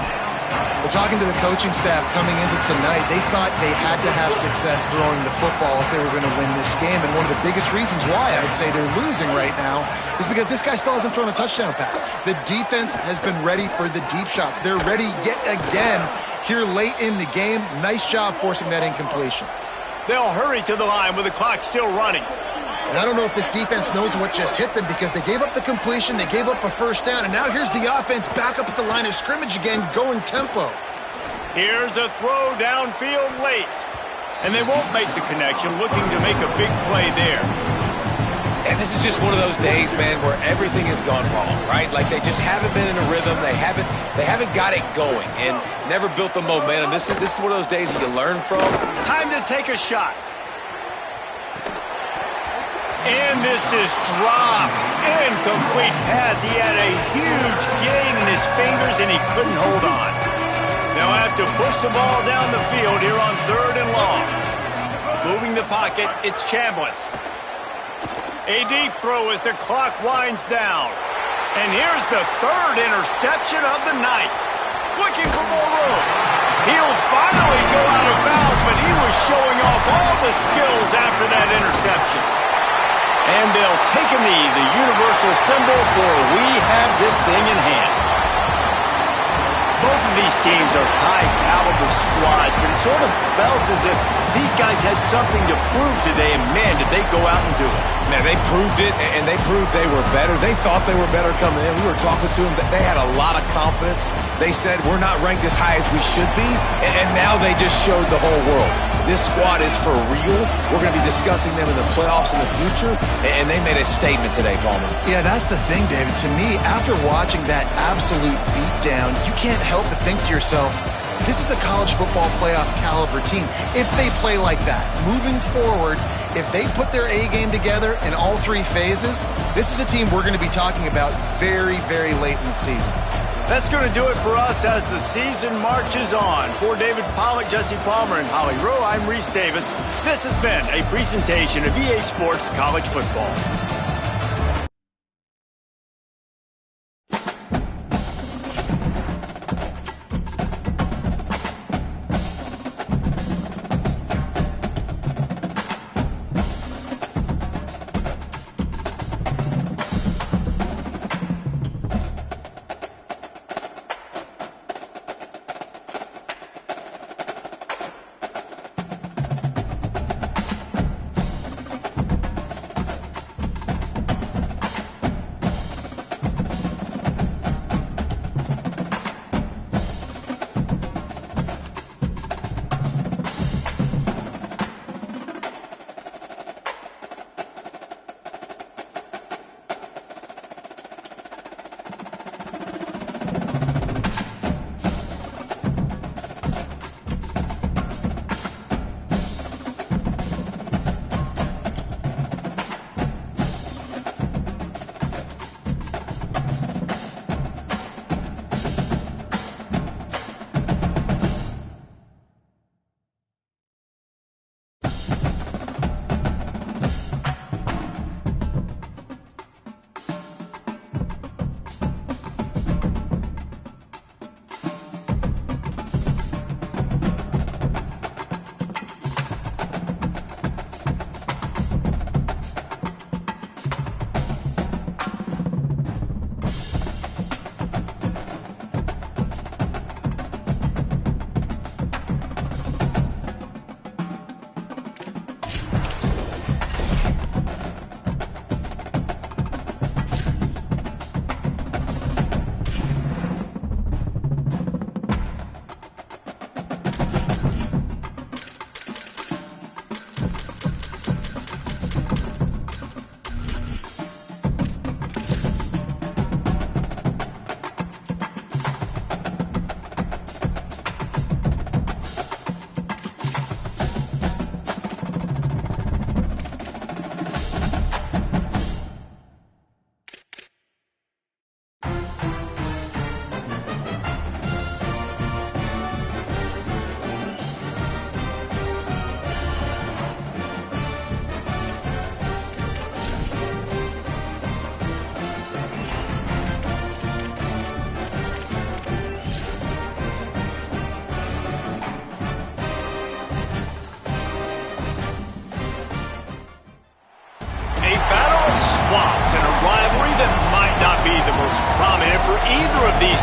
Well, talking to the coaching staff coming into tonight, they thought they had to have success throwing the football if they were going to win this game. And one of the biggest reasons why I'd say they're losing right now is because this guy still hasn't thrown a touchdown pass. The defense has been ready for the deep shots. They're ready yet again here late in the game. Nice job forcing that incompletion. They'll hurry to the line with the clock still running. And I don't know if this defense knows what just hit them because they gave up the completion, they gave up a first down, and now here's the offense back up at the line of scrimmage again, going tempo. Here's a throw downfield late. And they won't make the connection, looking to make a big play there. And this is just one of those days, man, where everything has gone wrong, right? Like they just haven't been in a rhythm. They haven't got it going and never built the momentum. This is one of those days that you learn from. Time to take a shot. And this is dropped. Incomplete pass. He had a huge gain in his fingers, and he couldn't hold on. They'll have to push the ball down the field here on third and long. Moving the pocket, it's Chambliss. A deep throw as the clock winds down. And here's the third interception of the night. Looking for more room. He'll finally go out of bounds, but he was showing off all the skills after that interception. And they'll take a knee, the universal symbol for we have this thing in hand. Both of these teams are high-caliber squads, but it sort of felt as if These guys had something to prove today, and man, did they go out and do it. Man, they proved it, and they proved they were better. They thought they were better coming in. We were talking to them. They had a lot of confidence. They said, we're not ranked as high as we should be, and now they just showed the whole world. This squad is for real. We're going to be discussing them in the playoffs in the future, and they made a statement today, Palmer. Yeah, that's the thing, David. To me, after watching that absolute beatdown, you can't help but think to yourself, this is a college football playoff caliber team. If they play like that, moving forward, if they put their A game together in all three phases, this is a team we're going to be talking about very, very late in the season. That's going to do it for us as the season marches on. For David Pollack, Jesse Palmer, and Holly Rowe, I'm Reese Davis. This has been a presentation of EA Sports College Football.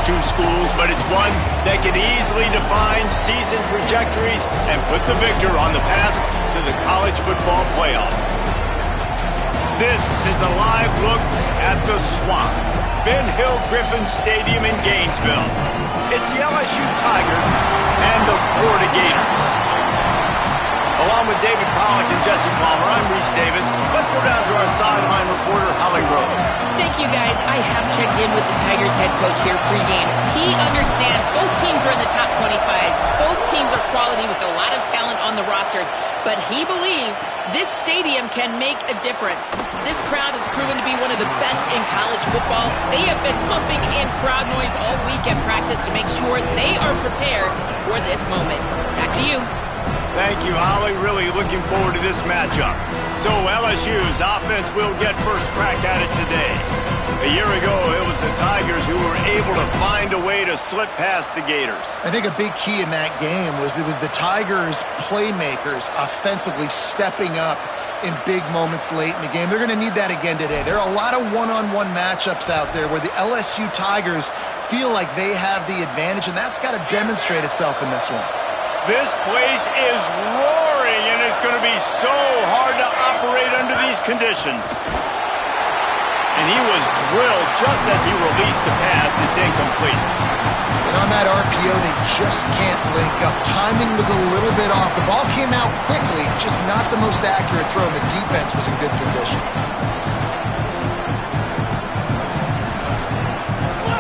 Two schools, but it's one that can easily define season trajectories and put the victor on the path to the college football playoff. This is a live look at the Swamp, Ben Hill Griffin Stadium in Gainesville. It's the LSU Tigers and the Florida Gators. Along with David Pollack and Jesse Palmer, I'm Reese Davis. Let's go down to our sideline reporter, Holly Rowe. Thank you, guys. I have checked in with the Tigers head coach here pregame. He understands both teams are in the top 25. Both teams are quality with a lot of talent on the rosters. But he believes this stadium can make a difference. This crowd has proven to be one of the best in college football. They have been pumping in crowd noise all week at practice to make sure they are prepared for this moment. Back to you. Thank you, Holly. Really looking forward to this matchup. So LSU's offense will get first crack at it today. A year ago, it was the Tigers who were able to find a way to slip past the Gators. I think a big key in that game was it was the Tigers' playmakers offensively stepping up in big moments late in the game. They're going to need that again today. There are a lot of one-on-one matchups out there where the LSU Tigers feel like they have the advantage, and that's got to demonstrate itself in this one. This place is roaring, and it's going to be so hard to operate under these conditions. And he was drilled just as he released the pass. It's incomplete. And on that RPO, they just can't link up. Timing was a little bit off. The ball came out quickly, just not the most accurate throw. The defense was in good position.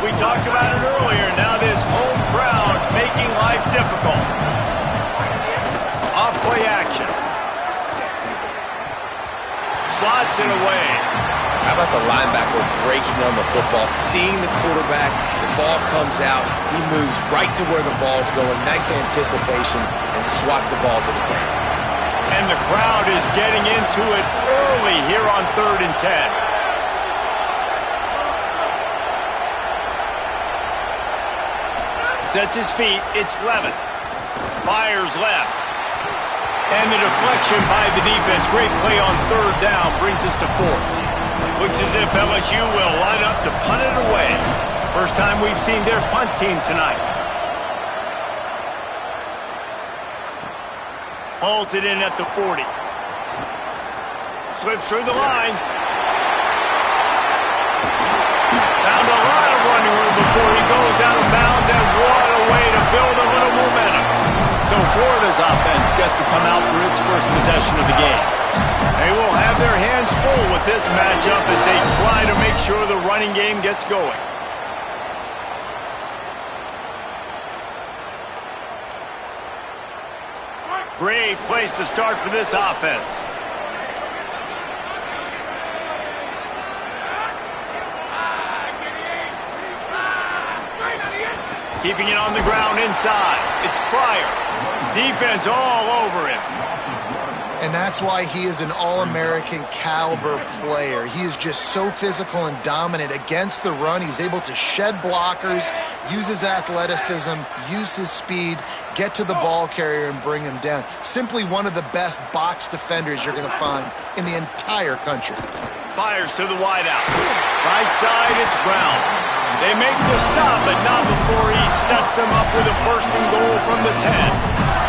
We talked about it earlier. Now this home crowd making life difficult. Off play action. Slots it away. How about the linebacker breaking on the football, seeing the quarterback, the ball comes out, he moves right to where the ball's going, nice anticipation, and swats the ball to the ground. And the crowd is getting into it early here on 3rd and 10. Sets his feet, it's Levin. Fires left. And the deflection by the defense. Great play on 3rd down brings us to 4th. Looks as if LSU will line up to punt it away. First time we've seen their punt team tonight. Hauls it in at the 40. Slips through the line. Found a lot of running room before he goes out of bounds, and what a way to build a little momentum. So Florida's offense gets to come out for its first possession of the game. They will have their hands full with this matchup as they try to make sure the running game gets going. Great place to start for this offense. Keeping it on the ground inside. It's Pryor. Defense all over him. And that's why he is an All-American caliber player. He is just so physical and dominant against the run. He's able to shed blockers, use his athleticism, use his speed, get to the ball carrier and bring him down. Simply one of the best box defenders you're going to find in the entire country. Fires to the wideout. Right side, it's Brown. They make the stop, but not before he sets them up with a 1st and goal from the 10.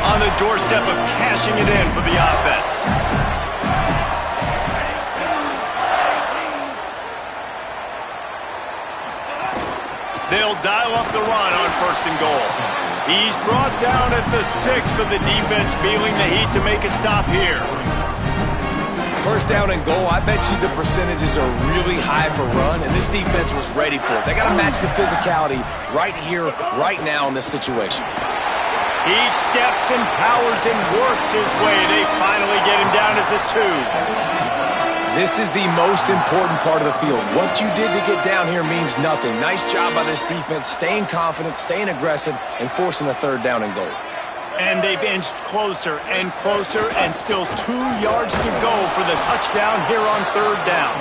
On the doorstep of cashing it in for the offense. They'll dial up the run on 1st and goal. He's brought down at the 6, but the defense feeling the heat to make a stop here. 1st down and goal, I bet you the percentages are really high for run, and this defense was ready for it. They got to match the physicality right here, right now in this situation. He steps and powers and works his way. They finally get him down at the 2. This is the most important part of the field. What you did to get down here means nothing. Nice job by this defense, staying confident, staying aggressive, and forcing a 3rd down and goal. And they've inched closer and closer, and still 2 yards to go for the touchdown here on 3rd down.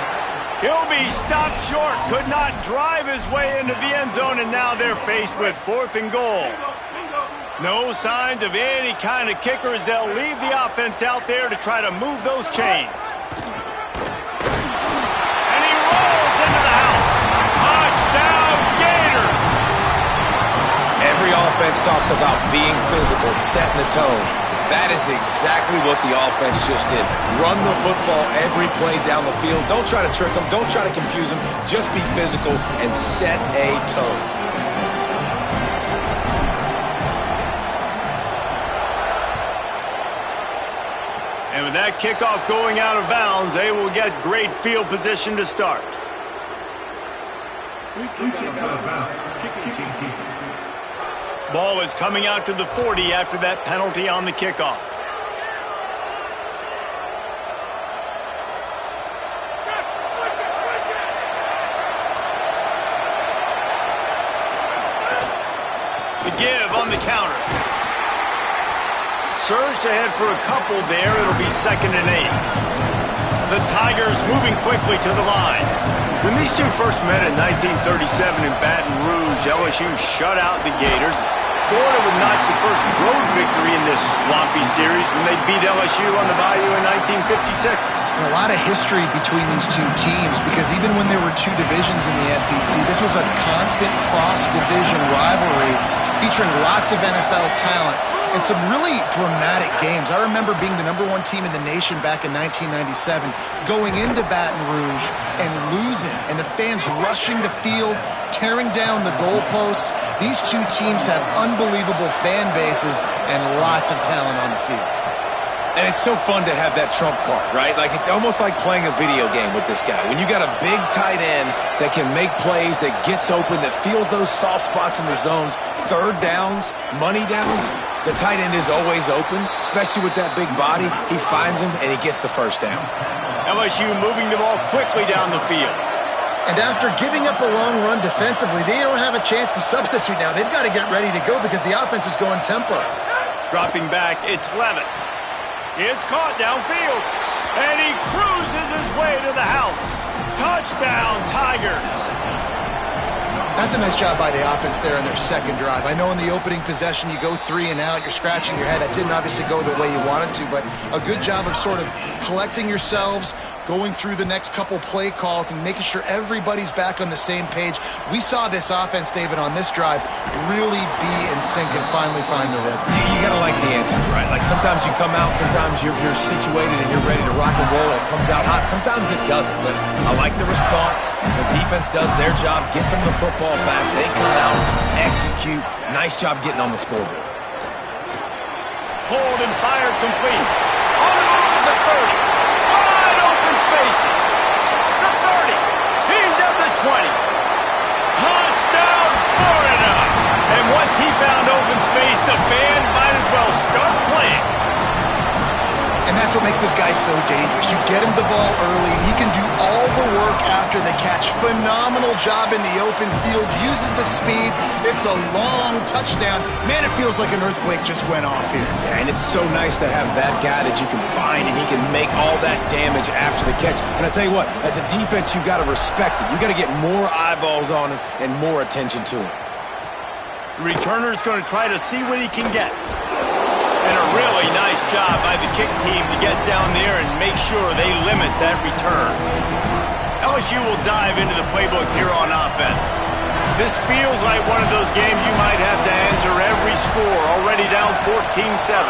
He'll be stopped short, could not drive his way into the end zone, and now they're faced with 4th and goal. No signs of any kind of kickers. They'll leave the offense out there to try to move those chains. And he rolls into the house. Touchdown, Gators! Every offense talks about being physical, setting the tone. That is exactly what the offense just did. Run the football every play down the field. Don't try to trick them. Don't try to confuse them. Just be physical and set a tone. And with that kickoff going out of bounds, they will get great field position to start. Ball is coming out to the 40 after that penalty on the kickoff. The give on the counter. Surged ahead for a couple there. It'll be 2nd and 8. The Tigers moving quickly to the line. When these two first met in 1937 in Baton Rouge, LSU shut out the Gators. Florida would notch the first road victory in this swampy series when they beat LSU on the Bayou in 1956. A lot of history between these two teams because even when there were 2 divisions in the SEC, this was a constant cross-division rivalry featuring lots of NFL talent. and some really dramatic games. I remember being the #1 team in the nation back in 1997, going into Baton Rouge and losing, and the fans rushing the field, tearing down the goalposts. These two teams have unbelievable fan bases and lots of talent on the field. And it's so fun to have that trump card, right? Like, it's almost like playing a video game with this guy. When you got a big tight end that can make plays, that gets open, that feels those soft spots in the zones, third downs, money downs, the tight end is always open, especially with that big body. He finds him, and he gets the first down. LSU moving the ball quickly down the field. And after giving up a long run defensively, they don't have a chance to substitute now. They've got to get ready to go because the offense is going tempo. Dropping back, it's Levitt. It's caught downfield, and he cruises his way to the house. Touchdown, Tigers. That's a nice job by the offense there in their second drive. I know in the opening possession you go 3 and out, you're scratching your head. That didn't obviously go the way you wanted to, but a good job of sort of collecting yourselves, going through the next couple play calls and making sure everybody's back on the same page. We saw this offense, David, on this drive really be in sync and finally find the rhythm. You got to like the answers, right? Like, sometimes you come out, sometimes you're situated and you're ready to rock and roll, and it comes out hot. Sometimes it doesn't, but I like the response. The defense does their job, gets them the football back. They come out, execute. Nice job getting on the scoreboard. Pulled and fired complete. On the move at the 30. Wide open spaces. The 30. He's at the 20. Touchdown, Florida. And once he found open space, the band might as well start playing. And that's what makes this guy so dangerous. You get him the ball early, and he can do all the work after the catch. Phenomenal job in the open field. Uses the speed. It's a long touchdown. Man, it feels like an earthquake just went off here. Yeah, and it's so nice to have that guy that you can find, and he can make all that damage after the catch. And I tell you what, as a defense, you got to respect it. You got to get more eyeballs on him and more attention to him. The returner's going to try to see what he can get. And a really nice job by the kick team to get down there and make sure they limit that return. LSU will dive into the playbook here on offense. This feels like one of those games you might have to answer every score, already down 14-7.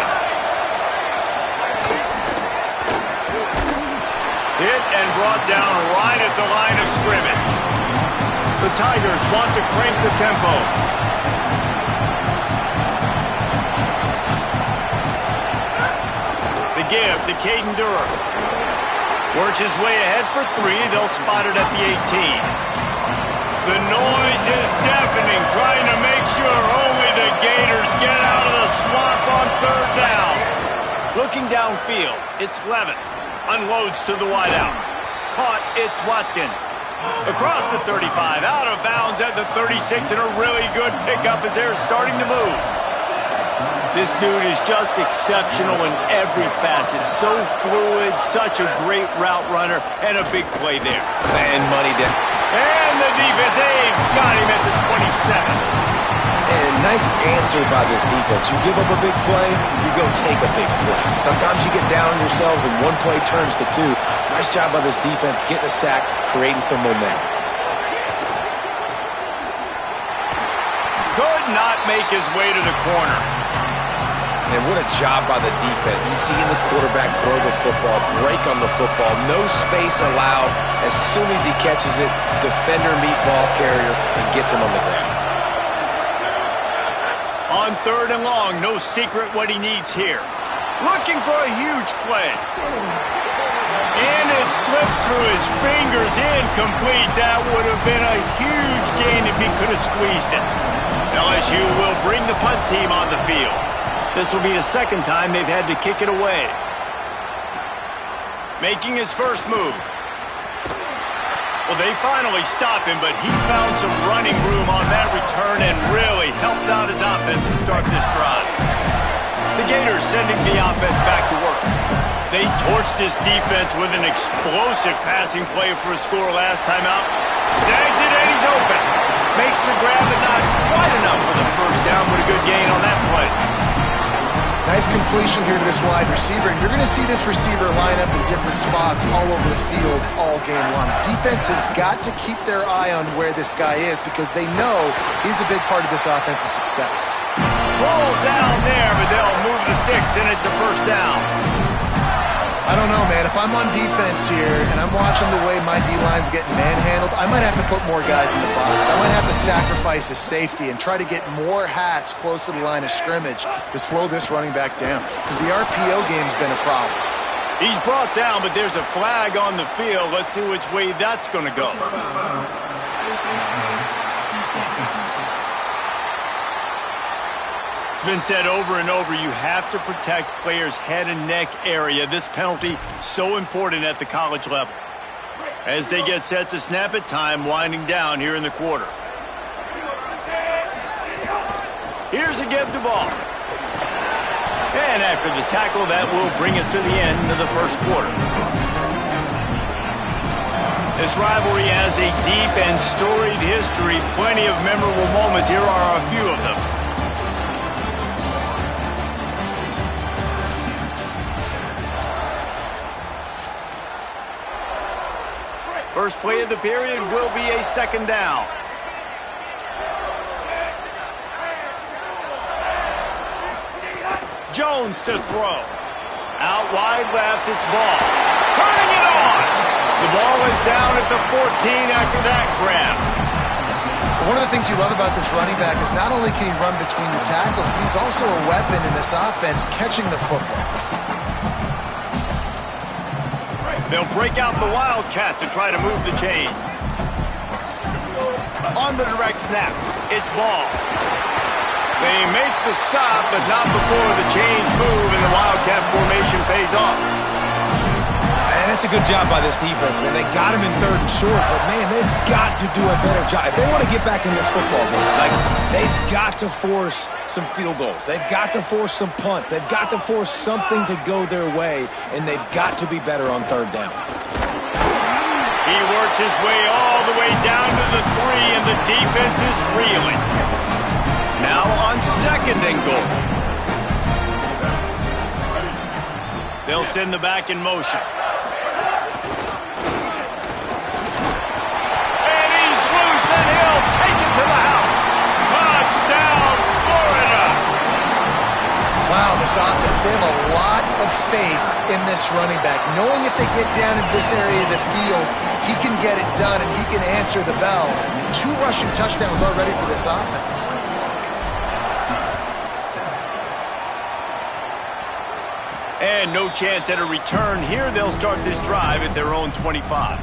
Hit and brought down right at the line of scrimmage. The Tigers want to crank the tempo. Give to Caden Durham. Works his way ahead for 3. They'll spot it at the 18. The noise is deafening, trying to make sure only the Gators get out of the swamp on 3rd down. Looking downfield, it's Levitt. Unloads to the wideout. Caught, it's Watkins. Across the 35, out of bounds at the 36, and a really good pickup as they're starting to move. This dude is just exceptional in every facet. So fluid, such a great route runner, and a big play there. And money down. And the defense, they've got him at the 27. And nice answer by this defense. You give up a big play, you go take a big play. Sometimes you get down on yourselves and one play turns to 2. Nice job by this defense getting a sack, creating some momentum. Could not make his way to the corner. And what a job by the defense, seeing the quarterback throw the football, break on the football, no space allowed. As soon as he catches it, defender meet ball carrier and gets him on the ground. On 3rd and long, no secret what he needs here. Looking for a huge play. And it slips through his fingers, incomplete. That would have been a huge gain if he could have squeezed it. LSU will bring the punt team on the field. This will be the 2nd time they've had to kick it away. Making his first move. Well, they finally stop him, but he found some running room on that return and really helps out his offense to start this drive. The Gators sending the offense back to work. They torched this defense with an explosive passing play for a score last time out. Snags it and he's open. Makes the grab, but not quite enough for the first down, but a good gain on that play. Nice completion here to this wide receiver, and you're going to see this receiver line up in different spots all over the field all game long. Defense has got to keep their eye on where this guy is because they know he's a big part of this offense's success. pulled down there, but they'll move the sticks, and it's a first down. I don't know, man. If I'm on defense here and I'm watching the way my D-line's getting manhandled, I might have to put more guys in the box. I might have to sacrifice a safety and try to get more hats close to the line of scrimmage to slow this running back down, because the RPO game's been a problem. He's brought down, but there's a flag on the field. Let's see which way that's going to go. It's been said over and over, you have to protect players' head and neck area. This penalty so important at the college level. As they get set to snap it, time winding down here in the quarter. Here's a give the ball. And after the tackle, that will bring us to the end of the first quarter. This rivalry has a deep and storied history. Plenty of memorable moments. Here are a few of them. First play of the period will be a second down. Jones to throw. Out wide left, it's Ball. Turning it on! The ball is down at the 14 after that grab. One of the things you love about this running back is not only can he run between the tackles, but he's also a weapon in this offense catching the football. They'll break out the Wildcat to try to move the chains. On the direct snap, it's Ball. They make the stop, but not before the chains move and the Wildcat formation pays off. And it's a good job by this defense, man. They got him in third and short, but, man, they've got to do a better job. If they want to get back in this football game, like, they've got to force some field goals. They've got to force some punts. They've got to force something to go their way, and they've got to be better on third down. He works his way all the way down to the 3, and the defense is reeling. Now on second and goal. They'll send the back in motion. And he's loose, and he'll take it to the house. Touchdown, Florida. Wow, this offense, they have a lot of faith in this running back, knowing if they get down in this area of the field, he can get it done and he can answer the bell. 2 rushing touchdowns already for this offense. And no chance at a return here. They'll start this drive at their own 25.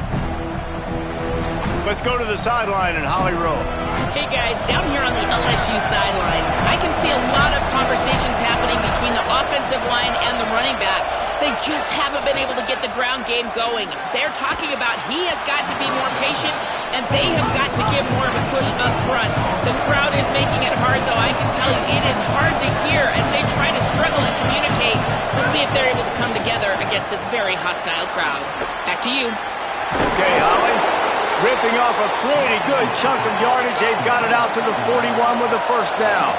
Let's go to the sideline in Holly Rowe. Hey guys, down here on the LSU sideline, I can see a lot of conversations happening between the offensive line and the running back. They just haven't been able to get the ground game going. They're talking about he has got to be more patient, and they have got to give more of a push up front. The crowd is making it hard, though. I can tell you it is hard to hear as they try to struggle and communicate. We'll see if they're able to come together against this very hostile crowd. Back to you. Okay, Holly. Ripping off a pretty good chunk of yardage. They've got it out to the 41 with a first down.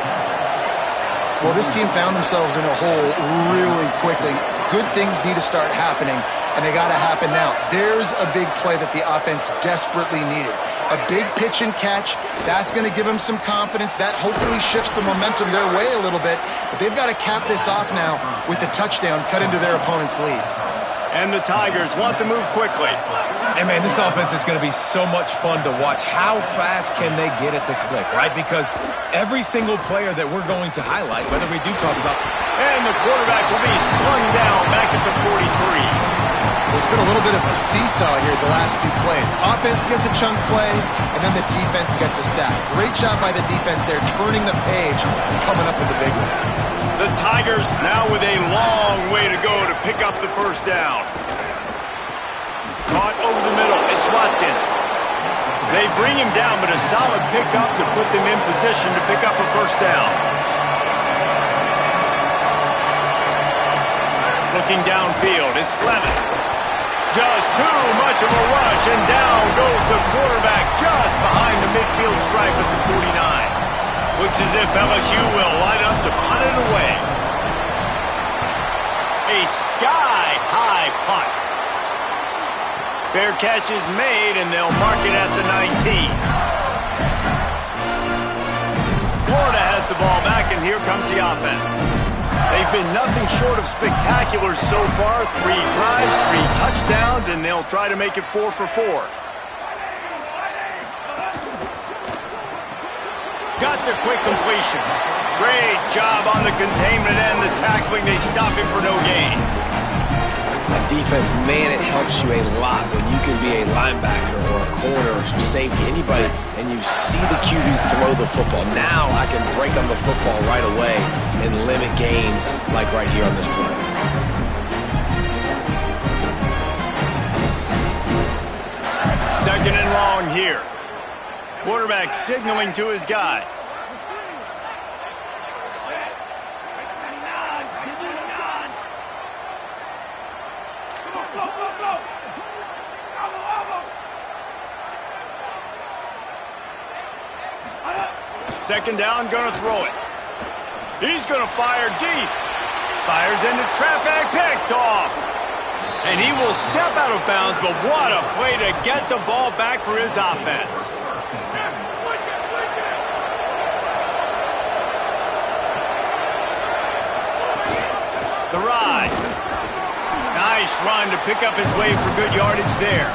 Well, this team found themselves in a hole really quickly. Good things need to start happening, and they got to happen now. There's a big play that the offense desperately needed. A big pitch and catch. That's going to give them some confidence. That hopefully shifts the momentum their way a little bit. But they've got to cap this off now with a touchdown cut into their opponent's lead. And the Tigers want to move quickly. And, man, this offense is going to be so much fun to watch. How fast can they get it to click, right? Because every single player that we're going to highlight, whether we do talk about... And the quarterback will be slung down back at the 43. There's been a little bit of a seesaw here the last 2 plays. Offense gets a chunk play, and then the defense gets a sack. Great job by the defense there, turning the page and coming up with the big one. The Tigers now with a long way to go to pick up the first down. Caught over the middle. It's Watkins. They bring him down, but a solid pickup to put them in position to pick up a first down. Looking downfield, it's Levin. Just too much of a rush, and down goes the quarterback just behind the midfield stripe at the 49. Looks as if LSU will line up to punt it away. A sky-high punt. Fair catch is made, and they'll mark it at the 19. Florida has the ball back, and and here comes the offense. They've been nothing short of spectacular so far. 3 drives, 3 touchdowns, and they'll try to make it 4 for 4. Got the quick completion. Great job on the containment and the tackling. They stop him for no gain. On defense, man, it helps you a lot when you can be a linebacker or a corner or some safety, anybody, and you see the QB throw the football. Now I can break on the football right away and limit gains like right here on this play. Second and long here. Quarterback signaling to his guys. Second down, gonna throw it. He's gonna fire deep. Fires into traffic, picked off. And he will step out of bounds, but what a play to get the ball back for his offense. The ride. Nice run to pick up his way for good yardage there.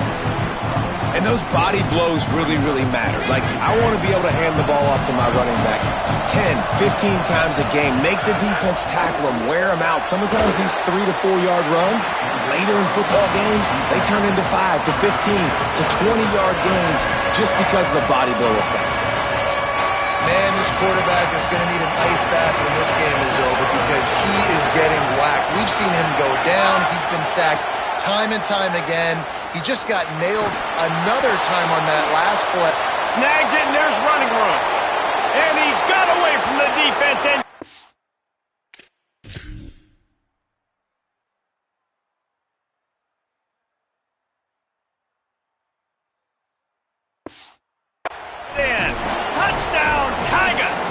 And those body blows really, really matter. Like, I want to be able to hand the ball off to my running back 10, 15 times a game. Make the defense tackle him, wear him out. Sometimes these 3 to 4 yard runs, later in football games, they turn into 5 to 15 to 20 yard gains just because of the body blow effect. Man, this quarterback is going to need an ice bath when this game is over because he is getting whacked. We've seen him go down. He's been sacked time and time again. He just got nailed another time on that last play. Snags it, and there's running room. And he got away from the defense and... touchdown, Tigers!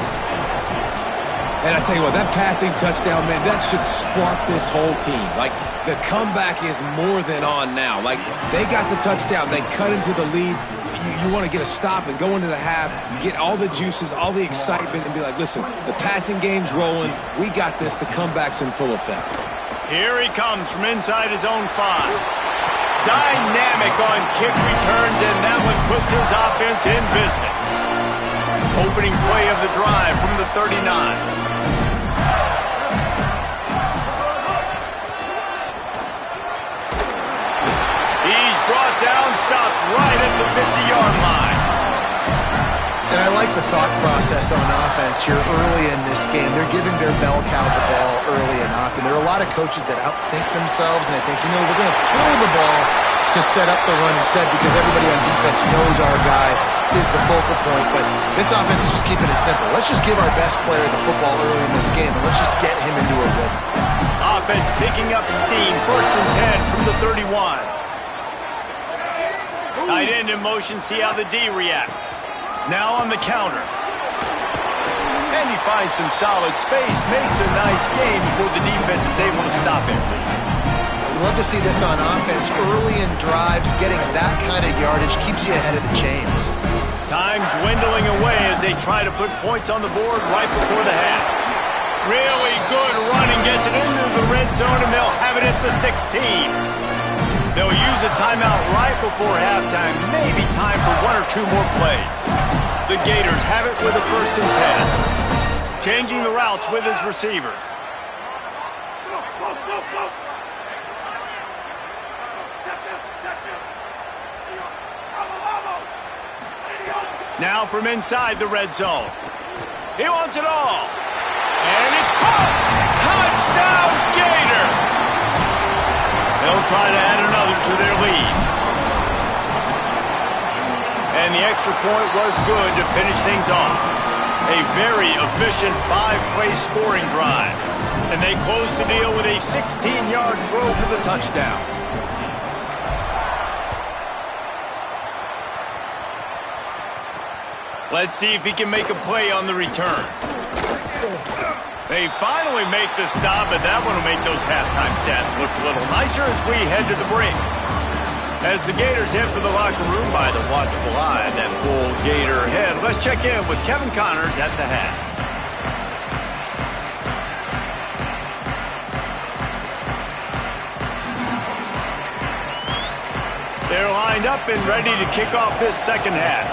And I tell you what, that passing touchdown, man, that should spark this whole team. Like, the comeback is more than on now. Like, they got the touchdown. They cut into the lead. You want to get a stop and go into the half, get all the juices, all the excitement, and be like, listen, the passing game's rolling. We got this. The comeback's in full effect. Here he comes from inside his own 5. Dynamic on kick returns, and that one puts his offense in business. Opening play of the drive from the 39. He's brought down, stopped right at the 50-yard line. And I like the thought process on offense here early in this game. They're giving their bell cow the ball early enough. And there are a lot of coaches that outthink themselves, and they think, we're going to throw the ball to set up the run instead because everybody on defense knows our guy is the focal point. But this offense is just keeping it simple. Let's just give our best player the football early in this game, and let's just get him into a rhythm. Offense picking up steam. 1st and 10 from the 31. Tight end in motion, see how the D reacts. Now on the counter. And he finds some solid space, makes a nice game before the defense is able to stop him. We love to see this on offense. Early in drives, getting that kind of yardage keeps you ahead of the chains. Time dwindling away as they try to put points on the board right before the half. Really good running, gets it into the red zone, and they'll have it at the 16. They'll use a timeout right before halftime. Maybe time for 1 or 2 more plays. The Gators have it with a 1st and 10. Changing the routes with his receivers. Now from inside the red zone. He wants it all. And it's caught. Touchdown, Gators! They'll try to add another to their lead. And the extra point was good to finish things off. A very efficient 5-play scoring drive. And they close the deal with a 16-yard throw for the touchdown. Let's see if he can make a play on the return. They finally make the stop, but that one will make those halftime stats look a little nicer as we head to the break. As the Gators head for the locker room by the watchful eye, that full Gator head, let's check in with Kevin Connors at the half. They're lined up and ready to kick off this second half.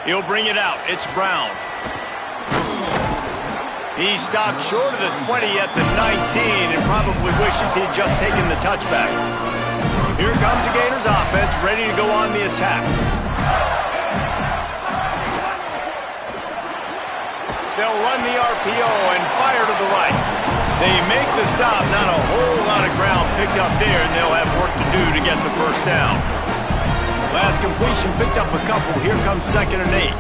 He'll bring it out. It's Brown. He stopped short of the 20 at the 19 and probably wishes he'd just taken the touchback. Here comes the Gators offense, ready to go on the attack. They'll run the RPO and fire to the right. They make the stop, not a whole lot of ground picked up there, and they'll have work to do to get the first down. Last completion picked up a couple. Here comes 2nd and 8.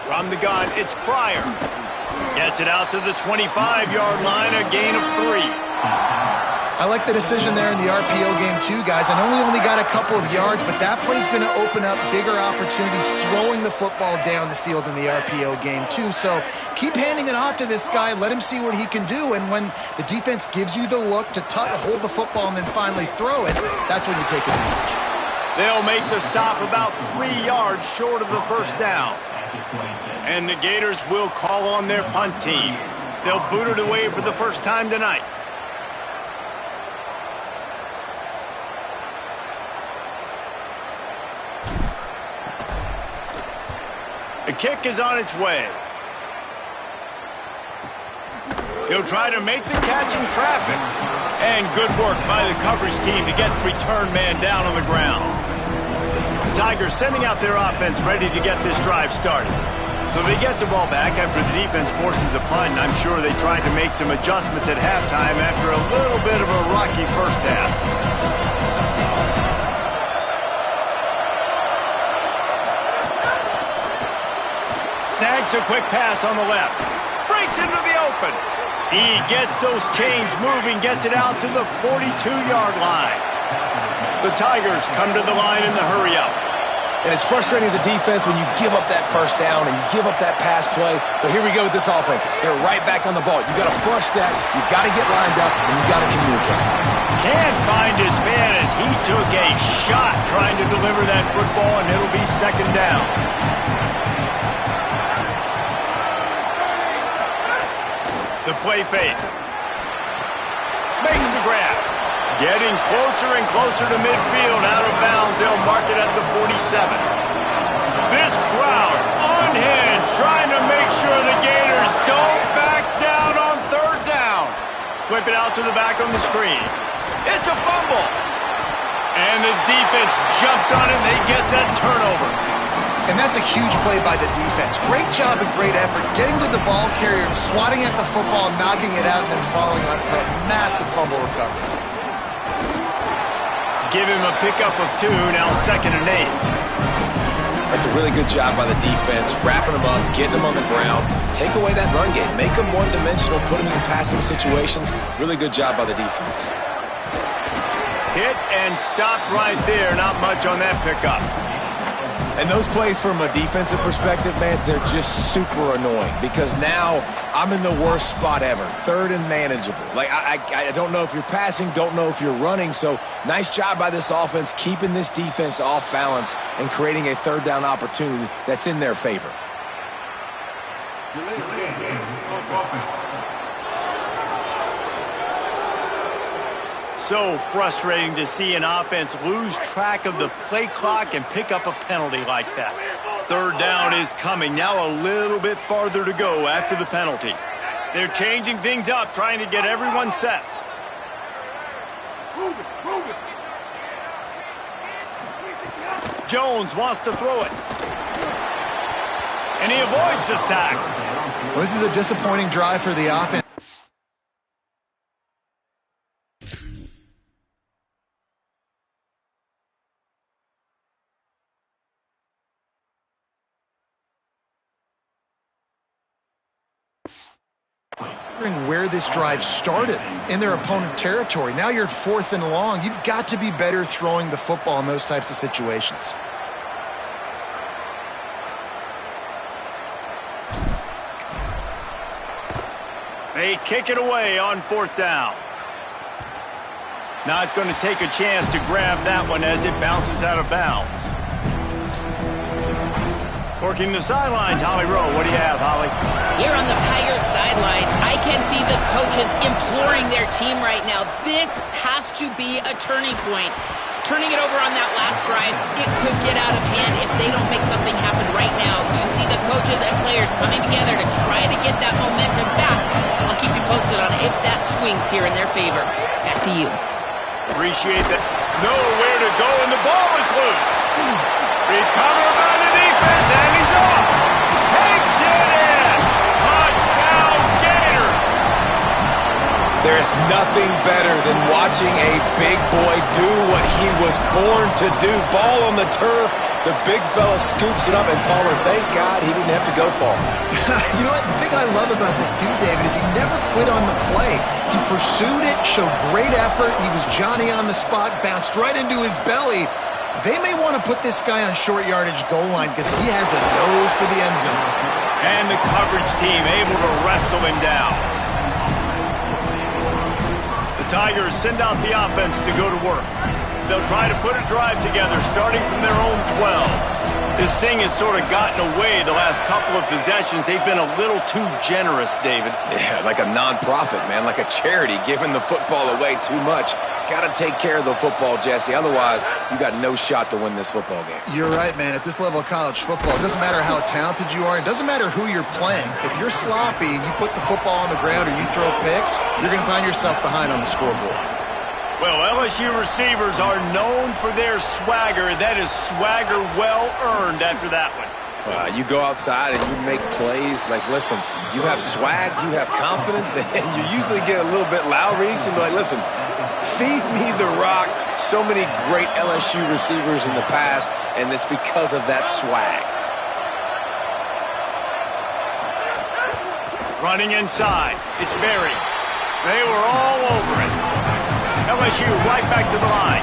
From the gun, it's Pryor. Gets it out to the 25-yard line, a gain of 3. I like the decision there in the RPO game too, guys. I know he only got a couple of yards, but that play's going to open up bigger opportunities throwing the football down the field in the RPO game too. So keep handing it off to this guy. Let him see what he can do. And when the defense gives you the look to hold the football and then finally throw it, that's when you take advantage. They'll make the stop about 3 yards short of the first down. And the Gators will call on their punt team. They'll boot it away for the first time tonight. The kick is on its way. He'll try to make the catch in traffic. And good work by the coverage team to get the return man down on the ground. The Tigers sending out their offense ready to get this drive started. So they get the ball back after the defense forces a punt. I'm sure they tried to make some adjustments at halftime after a little bit of a rocky first half. Snags a quick pass on the left. Breaks into the open. He gets those chains moving, gets it out to the 42-yard line. The Tigers come to the line in the hurry-up. And it's frustrating as a defense when you give up that first down and you give up that pass play. But here we go with this offense. They're right back on the ball. You got to flush that. You got to get lined up, and you got to communicate. Can't find his man as he took a shot trying to deliver that football, and it'll be 2nd down. The play fake. Makes the grab. Getting closer and closer to midfield. Out of bounds. They'll mark it at the 47. This crowd unhinged, trying to make sure the Gators don't back down on 3rd down. Flip it out to the back on the screen. It's a fumble. And the defense jumps on it, and they get that turnover. And that's a huge play by the defense. Great job and great effort getting to the ball carrier and swatting at the football, knocking it out, and then falling on it for a massive fumble recovery. Give him a pickup of 2, now 2nd and 8. That's a really good job by the defense, wrapping them up, getting them on the ground. Take away that run game. Make them one-dimensional, put them in passing situations. Really good job by the defense. Hit and stopped right there. Not much on that pickup. And those plays from a defensive perspective, man, they're just super annoying because now I'm in the worst spot ever, 3rd and manageable. Like, I don't know if you're passing, don't know if you're running, so nice job by this offense keeping this defense off balance and creating a 3rd down opportunity that's in their favor. So frustrating to see an offense lose track of the play clock and pick up a penalty like that. 3rd down is coming. Now a little bit farther to go after the penalty. They're changing things up, trying to get everyone set. Jones wants to throw it. And he avoids the sack. Well, this is a disappointing drive for the offense. Where this drive started in their opponent territory. Now you're 4th and long. You've got to be better throwing the football in those types of situations. They kick it away on 4th down. Not going to take a chance to grab that one as it bounces out of bounds. Working the sidelines, Holly Rowe. What do you have, Holly? Here on the Tigers side sideline, I can see the coaches imploring their team right now. This has to be a turning point. Turning it over on that last drive, it could get out of hand if they don't make something happen right now. You see the coaches and players coming together to try to get that momentum back. I'll keep you posted on if that swings here in their favor. Back to you. Appreciate that. Nowhere to go, and the ball is loose. Recovered by the defense, and he's off. Takes it in. Touchdown, Gators. There's nothing better than watching a big boy do what he was born to do. Ball on the turf, the big fella scoops it up, and Pollard, thank God he didn't have to go far. You know what? The thing I love about this too, David, is he never quit on the play. He pursued it, showed great effort. He was Johnny on the spot, bounced right into his belly. They may want to put this guy on short yardage goal line because he has a nose for the end zone. And the coverage team able to wrestle him down. The Tigers send out the offense to go to work. They'll try to put a drive together starting from their own 12. This thing has sort of gotten away the last couple of possessions. They've been a little too generous, David. Yeah, like a non-profit, man, like a charity, giving the football away too much. Got to take care of the football, Jesse. Otherwise, you got no shot to win this football game. You're right, man. At this level of college football, it doesn't matter how talented you are. It doesn't matter who you're playing. If you're sloppy and you put the football on the ground or you throw picks, you're going to find yourself behind on the scoreboard. Well, LSU receivers are known for their swagger. That is swagger well earned after that one. You go outside and you make plays. Like, listen, you have swag, you have confidence, and you usually get a little bit loud, Reese, and be like, listen, feed me the rock. So many great LSU receivers in the past, and it's because of that swag. Running inside. It's Berry. They were all over it. LSU right back to the line.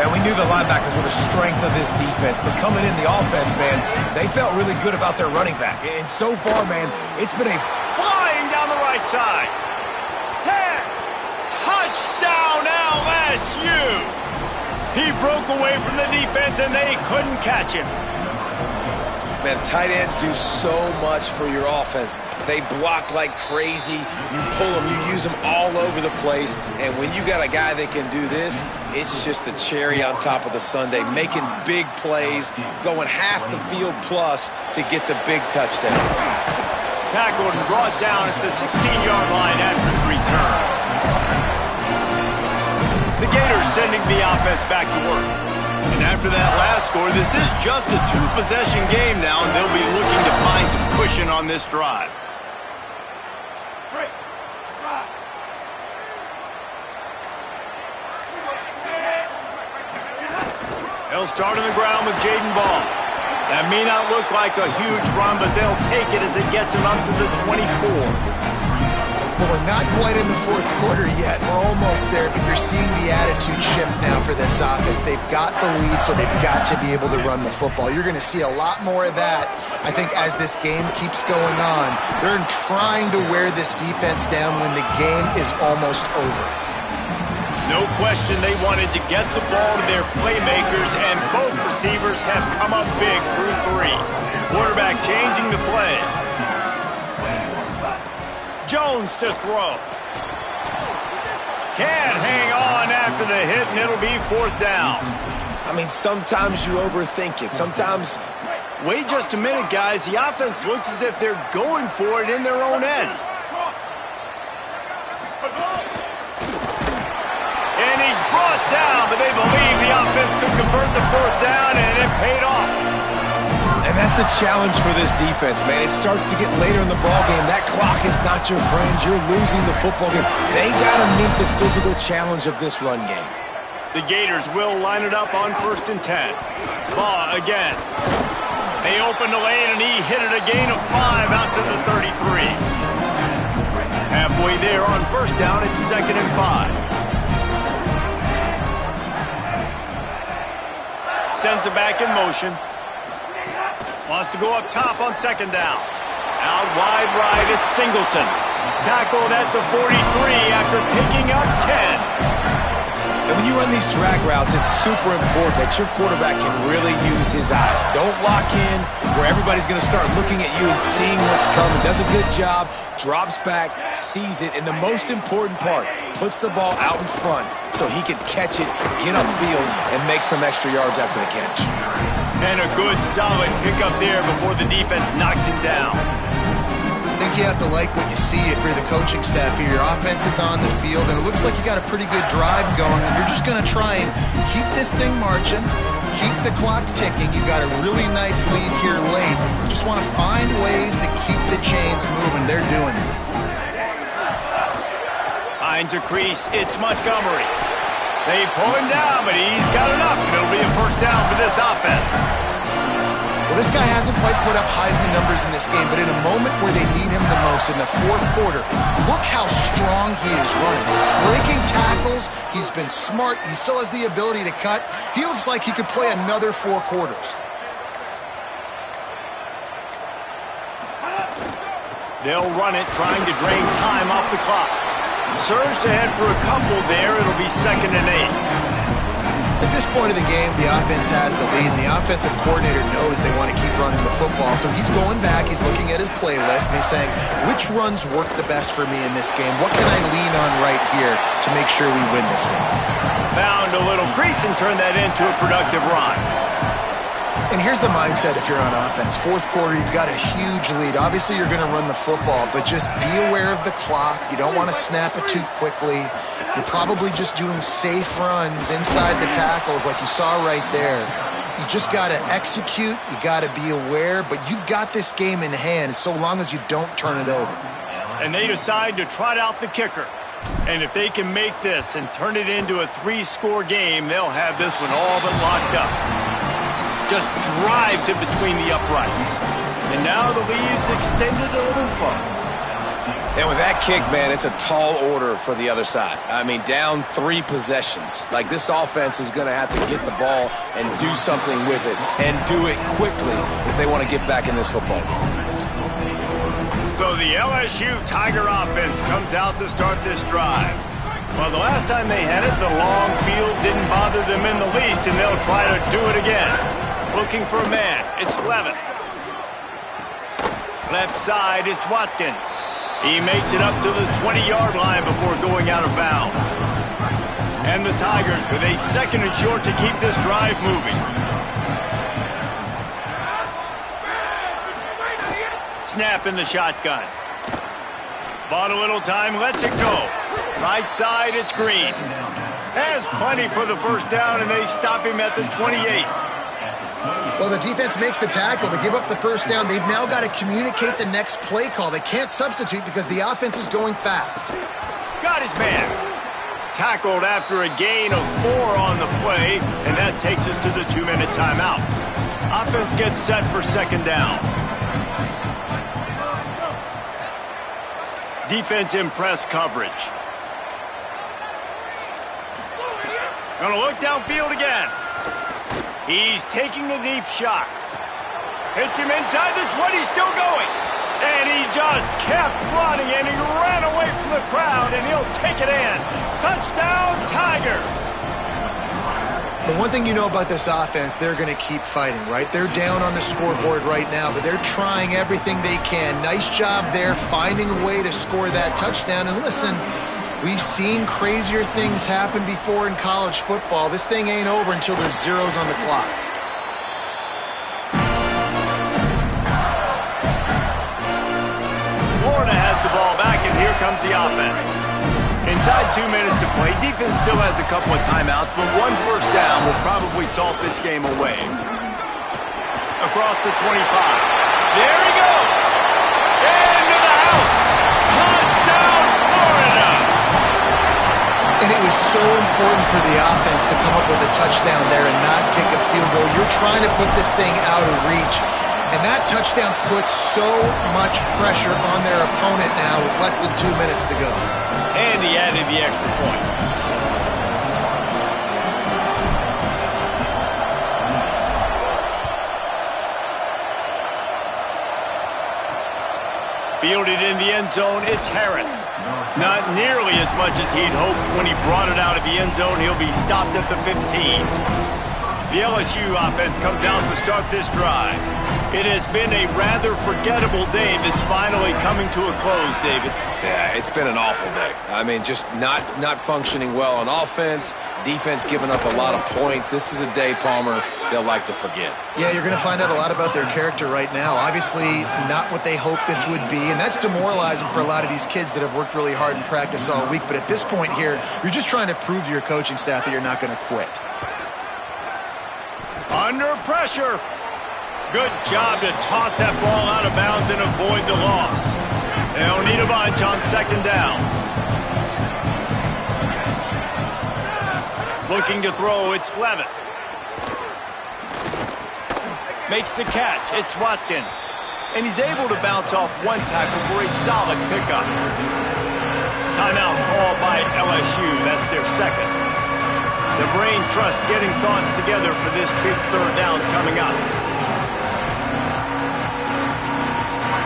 And we knew the linebackers were the strength of this defense, but coming in the offense, man, they felt really good about their running back. And so far, man, it's been a flying down the right side. 10. Touchdown LSU. He broke away from the defense and they couldn't catch him. Man, tight ends do so much for your offense. They block like crazy. You pull them, you use them all over the place. And when you got a guy that can do this, it's just the cherry on top of the sundae, making big plays, going half the field plus to get the big touchdown. Tackled and brought down at the 16-yard line after the return. The Gators sending the offense back to work. And after that last score, this is just a two-possession game now, and they'll be looking to find some cushion on this drive. They'll start on the ground with Jaden Ball. That may not look like a huge run, but they'll take it as it gets them up to the 24. Well, we're not quite in the fourth quarter yet. We're almost there, but you're seeing the attitude shift now for this offense. They've got the lead, so they've got to be able to run the football. You're going to see a lot more of that, I think, as this game keeps going on. They're trying to wear this defense down when the game is almost over. No question they wanted to get the ball to their playmakers, and both receivers have come up big through 3. Quarterback changing the play. Jones to throw. Can't hang on after the hit, and it'll be 4th down. I mean, sometimes you overthink it. Sometimes... Wait just a minute, guys. The offense looks as if they're going for it in their own end. And he's brought down, but they believe the offense could convert the 4th down, and it paid off. And that's the challenge for this defense, man. It starts to get later in the ballgame. That clock is not your friend. You're losing the football game. They got to meet the physical challenge of this run game. The Gators will line it up on 1st and 10. Baugh again. They open the lane, and he hit it a gain of 5 out to the 33. Halfway there on 1st down, it's 2nd and 5. Sends it back in motion. Wants to go up top on 2nd down. Out wide right, it's Singleton. Tackled at the 43 after picking up 10. And When you run these drag routes, it's super important that your quarterback can really use his eyes. Don't lock in where everybody's going to start looking at you and seeing what's coming. Does a good job, drops back, sees it, and the most important part, puts the ball out in front so he can catch it, get upfield, and make some extra yards after the catch. And a good, solid pickup there before the defense knocks him down. I think you have to like what you see if you're the coaching staff here. Your offense is on the field, and it looks like you got a pretty good drive going, and you're just going to try and keep this thing marching, keep the clock ticking. You got a really nice lead here late. Just want to find ways to keep the chains moving. They're doing it. Finds a crease. It's Montgomery. They pull him down, but he's got enough. It'll be a first down for this offense. Well, this guy hasn't quite put up Heisman numbers in this game, but in a moment where they need him the most, in the fourth quarter, look how strong he is running. Breaking tackles, he's been smart, he still has the ability to cut. He looks like he could play another 4 quarters. They'll run it, trying to drain time off the clock. Surged ahead for a couple there, it'll be 2nd and 8. At this point of the game, the offense has the lead, and the offensive coordinator knows they want to keep running the football. So he's going back, he's looking at his playlist, and he's saying, which runs work the best for me in this game? What can I lean on right here to make sure we win this one? Found a little crease and turned that into a productive run. And here's the mindset if you're on offense. Fourth quarter, you've got a huge lead. Obviously, you're going to run the football, but just be aware of the clock. You don't want to snap it too quickly. You're probably just doing safe runs inside the tackles like you saw right there. You just got to execute. You got to be aware, but you've got this game in hand so long as you don't turn it over. And they decide to trot out the kicker. And if they can make this and turn it into a 3-score game, they'll have this one all but locked up. Just drives it between the uprights. And now the lead's extended a little further. And with that kick, man, it's a tall order for the other side. I mean, down 3 possessions. Like, this offense is going to have to get the ball and do something with it, and do it quickly if they want to get back in this football game. So the LSU Tiger offense comes out to start this drive. Well, the last time they had it, the long field didn't bother them in the least, and they'll try to do it again. Looking for a man. It's Levin. Left side is Watkins. He makes it up to the 20-yard line before going out of bounds. And the Tigers with a 2nd and short to keep this drive moving. Snap in the shotgun. Bought a little time, lets it go. Right side, it's Green. Has plenty for the first down, and they stop him at the 28. Well, the defense makes the tackle. They give up the first down. They've now got to communicate the next play call. They can't substitute because the offense is going fast. Got his man. Tackled after a gain of 4 on the play, and that takes us to the 2-minute timeout. Offense gets set for 2nd down. Defense in press coverage. Gonna look downfield again. He's taking a deep shot. Hits him inside the 20, still going. And he just kept running, and he ran away from the crowd, and he'll take it in. Touchdown, Tigers! The one thing you know about this offense, they're going to keep fighting, right? They're down on the scoreboard right now, but they're trying everything they can. Nice job there, finding a way to score that touchdown. And listen, we've seen crazier things happen before in college football. This thing ain't over until there's zeros on the clock. Florida has the ball back, and here comes the offense. Inside 2 minutes to play, defense still has a couple of timeouts, but 1 first down will probably salt this game away. Across the 25. There he goes! Into the house! Touchdown, Florida! And it was so important for the offense to come up with a touchdown there and not kick a field goal. You're trying to put this thing out of reach. And that touchdown puts so much pressure on their opponent now with less than 2 minutes to go. And he added the extra point. Fielded in the end zone, it's Harris. Not nearly as much as he'd hoped when he brought it out of the end zone. He'll be stopped at the 15. The LSU offense comes out to start this drive. It has been a rather forgettable day that's finally coming to a close, David. Yeah, it's been an awful day. I mean, just not functioning well on offense, defense giving up a lot of points. This is a day, Palmer, they'll like to forget. Yeah, you're going to find out a lot about their character right now. Obviously, not what they hoped this would be, and that's demoralizing for a lot of these kids that have worked really hard in practice all week. But at this point here, you're just trying to prove to your coaching staff that you're not going to quit. Under pressure. Good job to toss that ball out of bounds and avoid the loss. They'll need a bunch on second down. Looking to throw, it's Levitt. Makes the catch, it's Watkins. And he's able to bounce off one tackle for a solid pickup. Timeout called by LSU, that's their second. The brain trust getting thoughts together for this big third down coming up.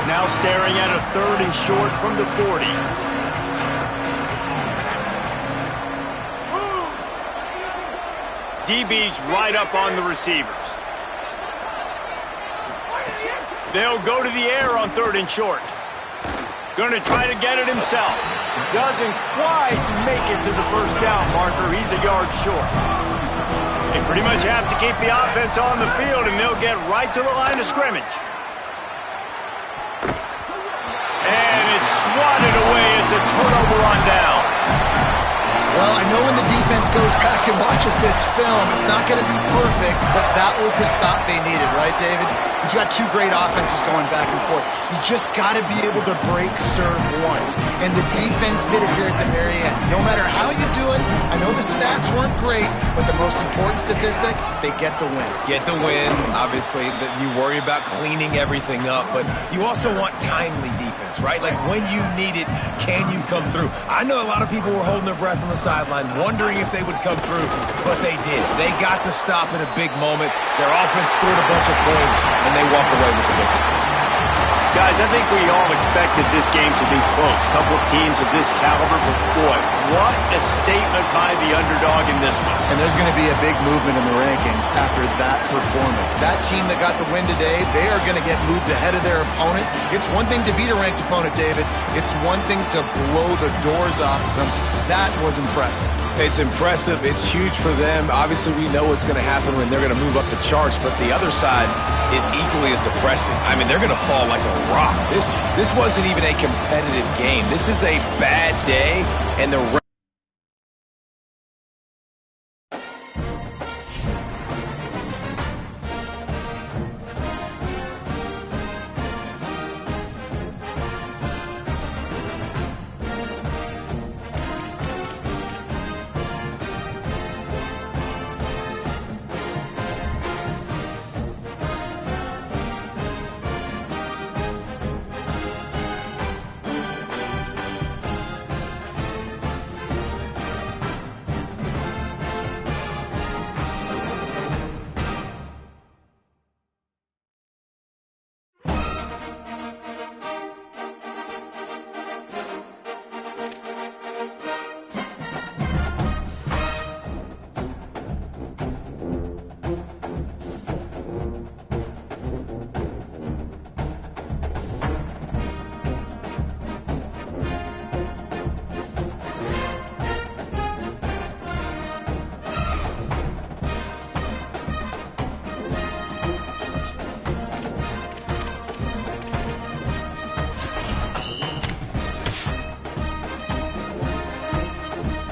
Now staring at a 3rd and short from the 40. DB's right up on the receivers. They'll go to the air on 3rd and short. Going to try to get it himself. Doesn't quite make it to the first down marker. He's a yard short. They pretty much have to keep the offense on the field, and they'll get right to the line of scrimmage. And it's swatted away. It's a turnover on downs. Well, I know when the defense goes back and watches this film, it's not going to be perfect, but that was the stop they needed, right, David? You got two great offenses going back and forth. You just got to be able to break serve once. And the defense did it here at the very end. No matter how you do it, I know the stats weren't great, but the most important statistic, they get the win. Get the win. Obviously, you worry about cleaning everything up, but you also want timely defense, right? Like when you need it, can you come through? I know a lot of people were holding their breath on the sideline, wondering if they would come through, but they did. They got the stop in a big moment. Their offense scored a bunch of points, and they walk away with the victory. Guys, I think we all expected this game to be close. Couple of teams of this caliber, but boy, what a statement by the underdog in this one. And there's going to be a big movement in the rankings after that performance. That team that got the win today, they are going to get moved ahead of their opponent. It's one thing to beat a ranked opponent, David. It's one thing to blow the doors off them. That was impressive. It's impressive. It's huge for them. Obviously, we know what's going to happen when they're going to move up the charts, but the other side is equally as depressing. I mean, they're going to fall like a rock. This wasn't even a competitive game. This is a bad day, and the